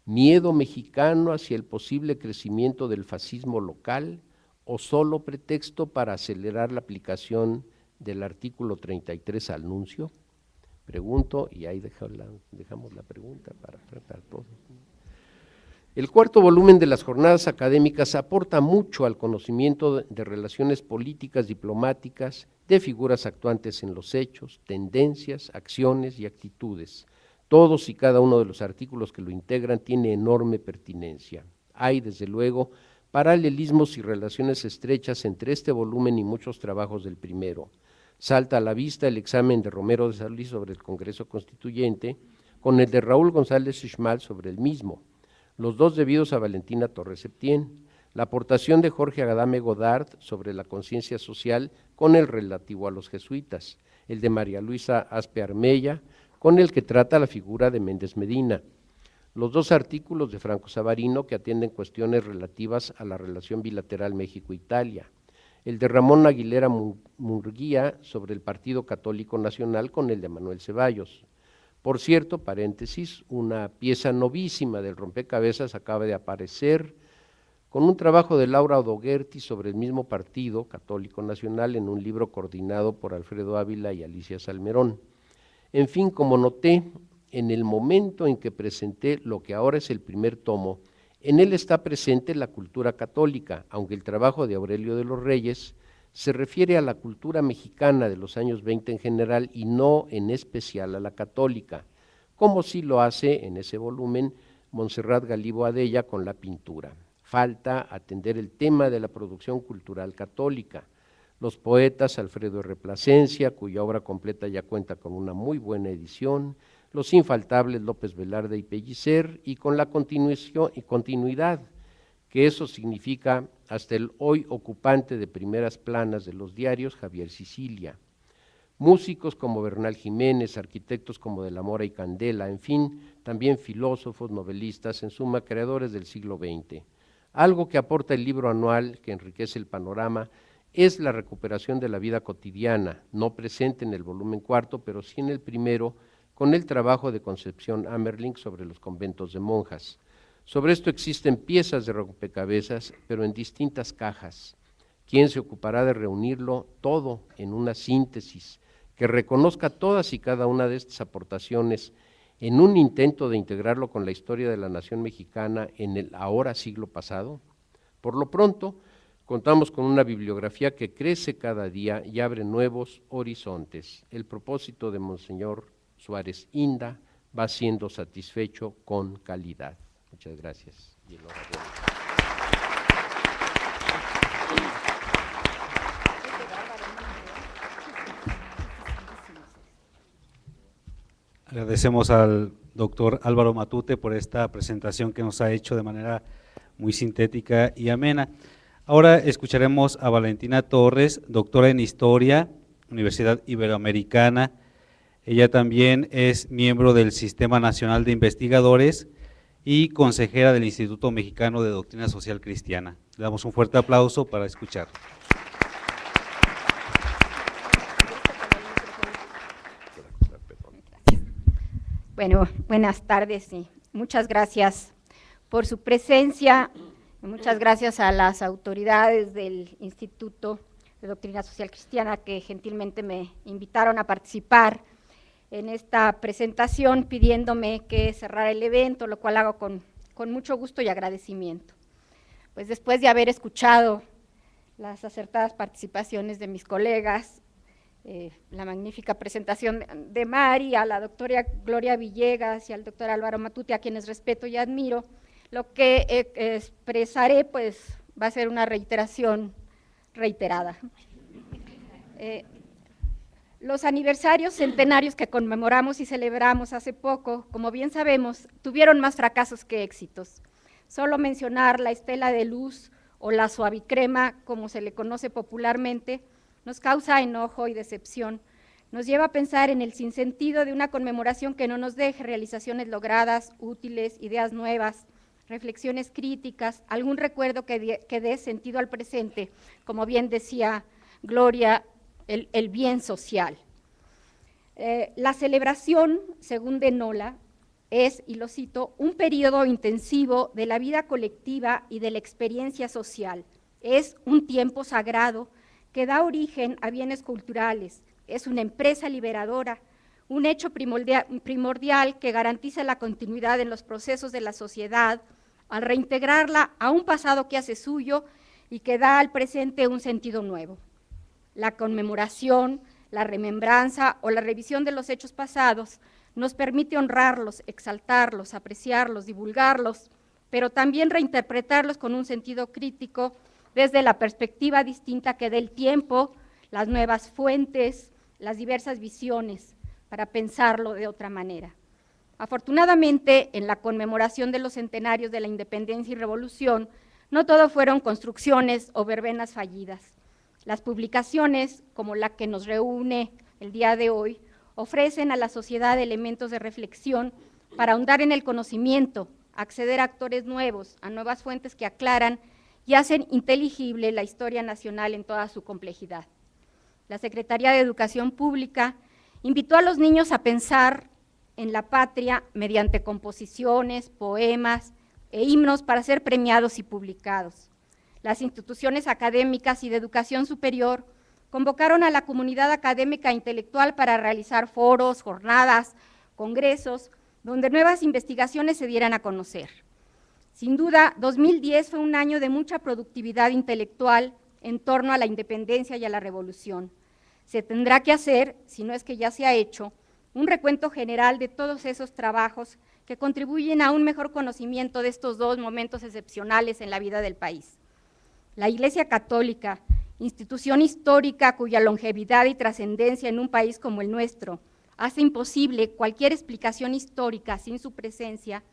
miedo mexicano hacia el posible crecimiento del fascismo local o solo pretexto para acelerar la aplicación del artículo 33 al nuncio. Pregunto, y ahí dejamos la pregunta para todos. El cuarto volumen de las jornadas académicas aporta mucho al conocimiento de relaciones políticas, diplomáticas, de figuras actuantes en los hechos, tendencias, acciones y actitudes. Todos y cada uno de los artículos que lo integran tiene enorme pertinencia. Hay, desde luego, paralelismos y relaciones estrechas entre este volumen y muchos trabajos del primero. Salta a la vista el examen de Romero de Solís sobre el Congreso Constituyente, con el de Raúl González Schmal sobre el mismo, los dos debidos a Valentina Torres Septién, la aportación de Jorge Adame Godard sobre la conciencia social con el relativo a los jesuitas, el de María Luisa Aspe Armella, con el que trata la figura de Méndez Medina, los dos artículos de Franco Savarino que atienden cuestiones relativas a la relación bilateral México-Italia, el de Ramón Aguilera Murguía sobre el Partido Católico Nacional con el de Manuel Ceballos. Por cierto, paréntesis, una pieza novísima del rompecabezas acaba de aparecer con un trabajo de Laura Odoguerti sobre el mismo Partido Católico Nacional en un libro coordinado por Alfredo Ávila y Alicia Salmerón. En fin, como noté, en el momento en que presenté lo que ahora es el primer tomo, en él está presente la cultura católica, aunque el trabajo de Aurelio de los Reyes se refiere a la cultura mexicana de los años 20 en general y no en especial a la católica, como sí lo hace en ese volumen Montserrat Galibo Adella con la pintura. Falta atender el tema de la producción cultural católica. Los poetas Alfredo R. Plasencia, cuya obra completa ya cuenta con una muy buena edición, los infaltables López Velarde y Pellicer, y con la continuidad, que eso significa hasta el hoy ocupante de primeras planas de los diarios, Javier Sicilia. Músicos como Bernal Jiménez, arquitectos como de la Mora y Candela, en fin, también filósofos, novelistas, en suma, creadores del siglo XX. Algo que aporta el libro anual, que enriquece el panorama, es la recuperación de la vida cotidiana, no presente en el volumen cuarto, pero sí en el primero, con el trabajo de Concepción Ammerling sobre los conventos de monjas. Sobre esto existen piezas de rompecabezas, pero en distintas cajas. ¿Quién se ocupará de reunirlo todo en una síntesis que reconozca todas y cada una de estas aportaciones en un intento de integrarlo con la historia de la nación mexicana en el ahora siglo pasado? Por lo pronto, contamos con una bibliografía que crece cada día y abre nuevos horizontes. El propósito de Monseñor Suárez Inda va siendo satisfecho con calidad. Muchas gracias y enhorabuena. Agradecemos al doctor Álvaro Matute por esta presentación que nos ha hecho de manera muy sintética y amena. Ahora escucharemos a Valentina Torres, doctora en Historia, Universidad Iberoamericana. Ella también es miembro del Sistema Nacional de Investigadores y consejera del Instituto Mexicano de Doctrina Social Cristiana. Le damos un fuerte aplauso para escuchar. Bueno, buenas tardes y muchas gracias por su presencia, muchas gracias a las autoridades del Instituto de Doctrina Social Cristiana que gentilmente me invitaron a participar en esta presentación pidiéndome que cerrara el evento, lo cual hago con mucho gusto y agradecimiento. Pues después de haber escuchado las acertadas participaciones de mis colegas, la magnífica presentación de Mari, a la doctora Gloria Villegas y al doctor Álvaro Matute, a quienes respeto y admiro, lo que expresaré pues va a ser una reiteración reiterada. Los aniversarios centenarios que conmemoramos y celebramos hace poco, como bien sabemos, tuvieron más fracasos que éxitos. Solo mencionar la estela de luz o la suavicrema, como se le conoce popularmente, nos causa enojo y decepción, nos lleva a pensar en el sinsentido de una conmemoración que no nos deje realizaciones logradas, útiles, ideas nuevas, reflexiones críticas, algún recuerdo que dé sentido al presente, como bien decía Gloria, el bien social. La celebración, según De Nola, es, y lo cito, un periodo intensivo de la vida colectiva y de la experiencia social. Es un tiempo sagrado que da origen a bienes culturales, es una empresa liberadora, un hecho primordial que garantiza la continuidad en los procesos de la sociedad al reintegrarla a un pasado que hace suyo y que da al presente un sentido nuevo. La conmemoración, la remembranza o la revisión de los hechos pasados nos permite honrarlos, exaltarlos, apreciarlos, divulgarlos, pero también reinterpretarlos con un sentido crítico desde la perspectiva distinta que dé el tiempo, las nuevas fuentes, las diversas visiones, para pensarlo de otra manera. Afortunadamente, en la conmemoración de los centenarios de la Independencia y Revolución, no todo fueron construcciones o verbenas fallidas. Las publicaciones, como la que nos reúne el día de hoy, ofrecen a la sociedad elementos de reflexión para ahondar en el conocimiento, acceder a actores nuevos, a nuevas fuentes que aclaran y hacen inteligible la historia nacional en toda su complejidad. La Secretaría de Educación Pública invitó a los niños a pensar en la patria mediante composiciones, poemas e himnos para ser premiados y publicados. Las instituciones académicas y de educación superior convocaron a la comunidad académica e intelectual para realizar foros, jornadas, congresos, donde nuevas investigaciones se dieran a conocer. Sin duda, 2010 fue un año de mucha productividad intelectual en torno a la independencia y a la revolución. Se tendrá que hacer, si no es que ya se ha hecho, un recuento general de todos esos trabajos que contribuyen a un mejor conocimiento de estos dos momentos excepcionales en la vida del país. La Iglesia Católica, institución histórica cuya longevidad y trascendencia en un país como el nuestro hace imposible cualquier explicación histórica sin su presencia,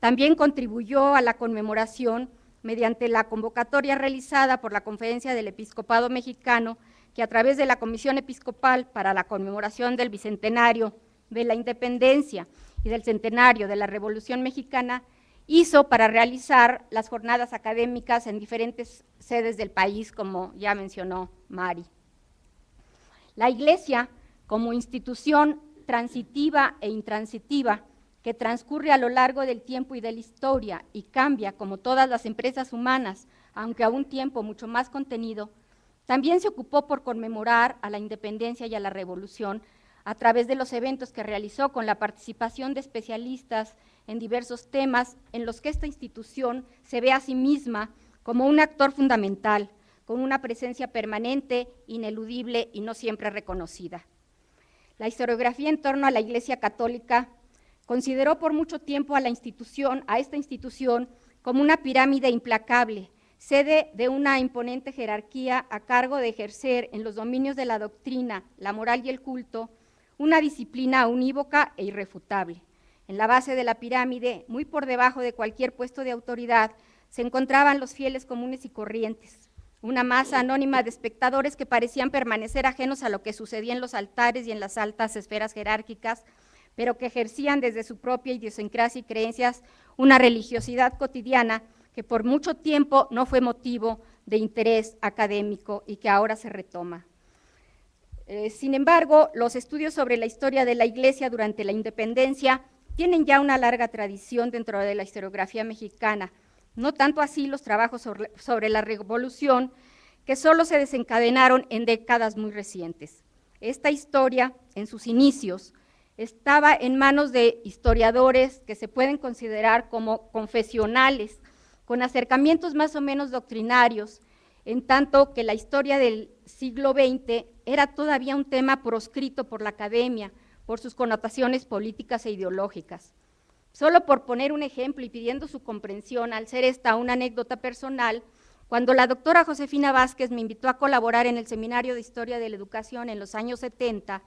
también contribuyó a la conmemoración mediante la convocatoria realizada por la Conferencia del Episcopado Mexicano, que a través de la Comisión Episcopal para la conmemoración del Bicentenario de la Independencia y del Centenario de la Revolución Mexicana, hizo para realizar las jornadas académicas en diferentes sedes del país, como ya mencionó Mari. La Iglesia, como institución transitiva e intransitiva, que transcurre a lo largo del tiempo y de la historia y cambia como todas las empresas humanas, aunque a un tiempo mucho más contenido, también se ocupó por conmemorar a la independencia y a la revolución a través de los eventos que realizó con la participación de especialistas en diversos temas en los que esta institución se ve a sí misma como un actor fundamental, con una presencia permanente, ineludible y no siempre reconocida. La historiografía en torno a la Iglesia Católica consideró por mucho tiempo a esta institución como una pirámide implacable, sede de una imponente jerarquía a cargo de ejercer en los dominios de la doctrina, la moral y el culto, una disciplina unívoca e irrefutable. En la base de la pirámide, muy por debajo de cualquier puesto de autoridad, se encontraban los fieles comunes y corrientes, una masa anónima de espectadores que parecían permanecer ajenos a lo que sucedía en los altares y en las altas esferas jerárquicas, pero que ejercían desde su propia idiosincrasia y creencias una religiosidad cotidiana que por mucho tiempo no fue motivo de interés académico y que ahora se retoma. Sin embargo, los estudios sobre la historia de la Iglesia durante la independencia tienen ya una larga tradición dentro de la historiografía mexicana, no tanto así los trabajos sobre la Revolución, que solo se desencadenaron en décadas muy recientes. Esta historia, en sus inicios, estaba en manos de historiadores que se pueden considerar como confesionales, con acercamientos más o menos doctrinarios, en tanto que la historia del siglo XX era todavía un tema proscrito por la academia, por sus connotaciones políticas e ideológicas. Solo por poner un ejemplo y pidiendo su comprensión, al ser esta una anécdota personal, cuando la doctora Josefina Vázquez me invitó a colaborar en el Seminario de Historia de la Educación en los años 70,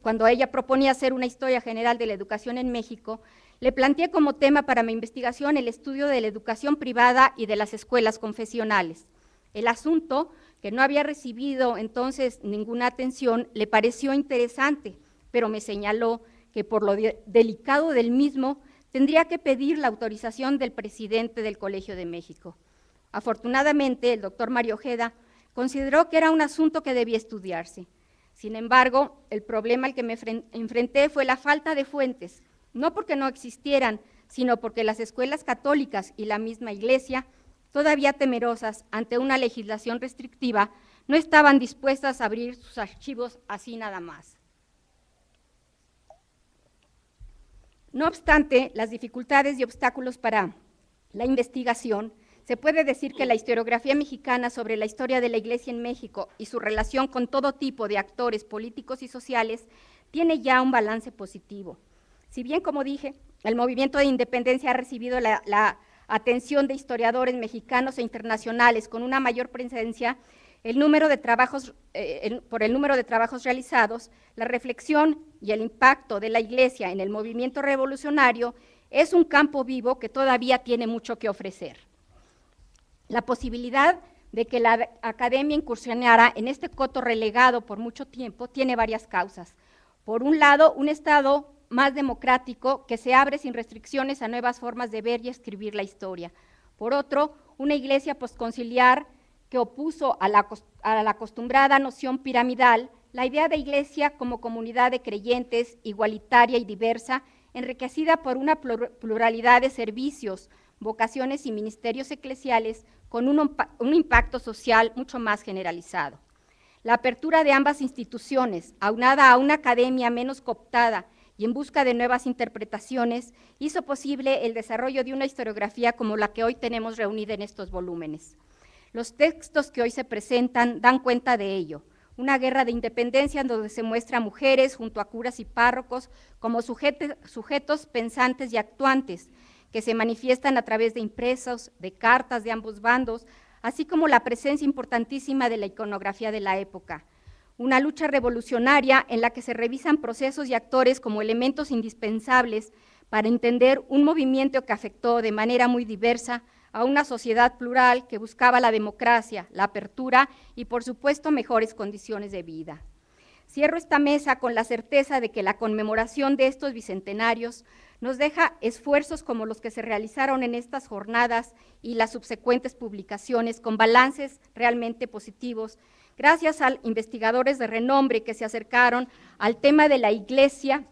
cuando ella proponía hacer una historia general de la educación en México, le planteé como tema para mi investigación el estudio de la educación privada y de las escuelas confesionales. El asunto, que no había recibido entonces ninguna atención, le pareció interesante, pero me señaló que por lo delicado del mismo tendría que pedir la autorización del presidente del Colegio de México. Afortunadamente, el doctor Mario Ojeda consideró que era un asunto que debía estudiarse. Sin embargo, el problema al que me enfrenté fue la falta de fuentes, no porque no existieran, sino porque las escuelas católicas y la misma Iglesia, todavía temerosas ante una legislación restrictiva, no estaban dispuestas a abrir sus archivos así nada más. No obstante las dificultades y obstáculos para la investigación, se puede decir que la historiografía mexicana sobre la historia de la Iglesia en México y su relación con todo tipo de actores políticos y sociales tiene ya un balance positivo. Si bien, como dije, el movimiento de independencia ha recibido la atención de historiadores mexicanos e internacionales con una mayor presencia, por el número de trabajos realizados, la reflexión y el impacto de la Iglesia en el movimiento revolucionario es un campo vivo que todavía tiene mucho que ofrecer. La posibilidad de que la academia incursionara en este coto relegado por mucho tiempo tiene varias causas. Por un lado, un Estado más democrático que se abre sin restricciones a nuevas formas de ver y escribir la historia. Por otro, una Iglesia posconciliar que opuso a la acostumbrada noción piramidal la idea de Iglesia como comunidad de creyentes, igualitaria y diversa, enriquecida por una pluralidad de servicios, vocaciones y ministerios eclesiales con un impacto social mucho más generalizado. La apertura de ambas instituciones, aunada a una academia menos cooptada y en busca de nuevas interpretaciones, hizo posible el desarrollo de una historiografía como la que hoy tenemos reunida en estos volúmenes. Los textos que hoy se presentan dan cuenta de ello. Una guerra de independencia en donde se muestra a mujeres junto a curas y párrocos como sujetos pensantes y actuantes, que se manifiestan a través de impresos, de cartas de ambos bandos, así como la presencia importantísima de la iconografía de la época. Una lucha revolucionaria en la que se revisan procesos y actores como elementos indispensables para entender un movimiento que afectó de manera muy diversa a una sociedad plural que buscaba la democracia, la apertura y, por supuesto, mejores condiciones de vida. Cierro esta mesa con la certeza de que la conmemoración de estos bicentenarios nos deja esfuerzos como los que se realizaron en estas jornadas y las subsecuentes publicaciones con balances realmente positivos, gracias a investigadores de renombre que se acercaron al tema de la Iglesia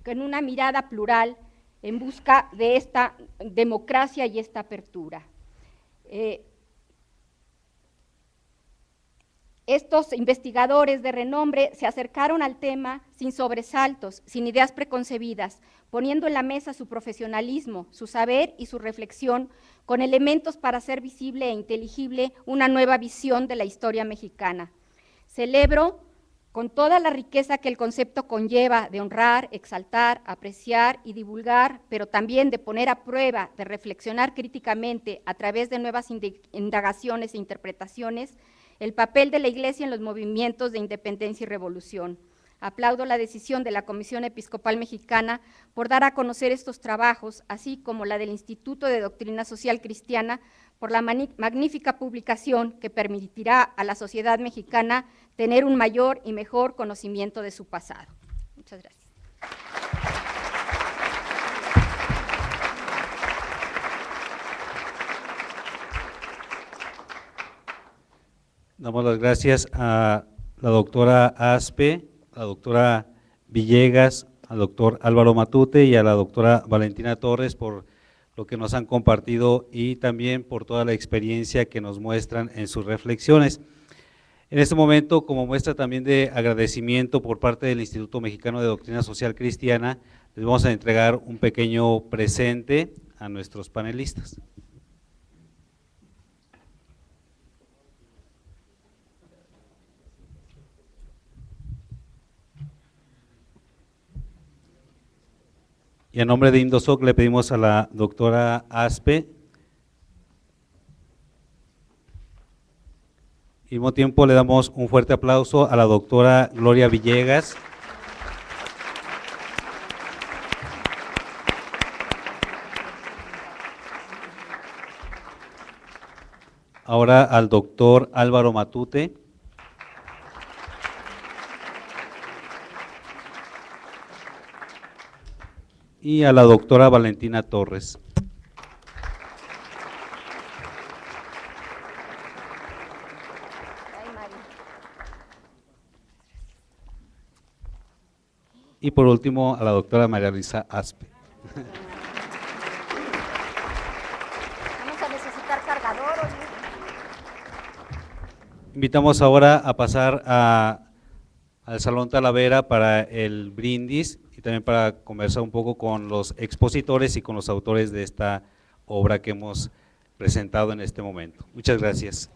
con una mirada plural en busca de esta democracia y esta apertura. Estos investigadores de renombre se acercaron al tema sin sobresaltos, sin ideas preconcebidas, poniendo en la mesa su profesionalismo, su saber y su reflexión, con elementos para hacer visible e inteligible una nueva visión de la historia mexicana. Celebro con toda la riqueza que el concepto conlleva de honrar, exaltar, apreciar y divulgar, pero también de poner a prueba, de reflexionar críticamente a través de nuevas indagaciones e interpretaciones, el papel de la Iglesia en los movimientos de independencia y revolución. Aplaudo la decisión de la Comisión Episcopal Mexicana por dar a conocer estos trabajos, así como la del Instituto de Doctrina Social Cristiana, por la magnífica publicación que permitirá a la sociedad mexicana tener un mayor y mejor conocimiento de su pasado. Muchas gracias. Damos las gracias a la doctora Aspe, a la doctora Villegas, al doctor Álvaro Matute y a la doctora Valentina Torres por lo que nos han compartido y también por toda la experiencia que nos muestran en sus reflexiones. En este momento, como muestra también de agradecimiento por parte del Instituto Mexicano de Doctrina Social Cristiana, les vamos a entregar un pequeño presente a nuestros panelistas. Y a nombre de INDOSOC le pedimos a la doctora Aspe, y al mismo tiempo le damos un fuerte aplauso a la doctora Gloria Villegas. Ahora al doctor Álvaro Matute. Y a la doctora Valentina Torres. Y por último a la doctora María Luisa Aspe. Vamos a necesitar cargador. Invitamos ahora a pasar al Salón Talavera para el brindis y también para conversar un poco con los expositores y con los autores de esta obra que hemos presentado en este momento. Muchas gracias.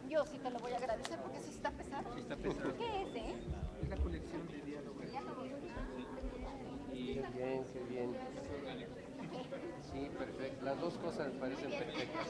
Yo sí te lo voy a agradecer porque sí está pesado. Sí está pesado. ¿Qué es, Es la colección de diálogos. Bien, qué bien. Sí, perfecto. Las dos cosas me parecen perfectas.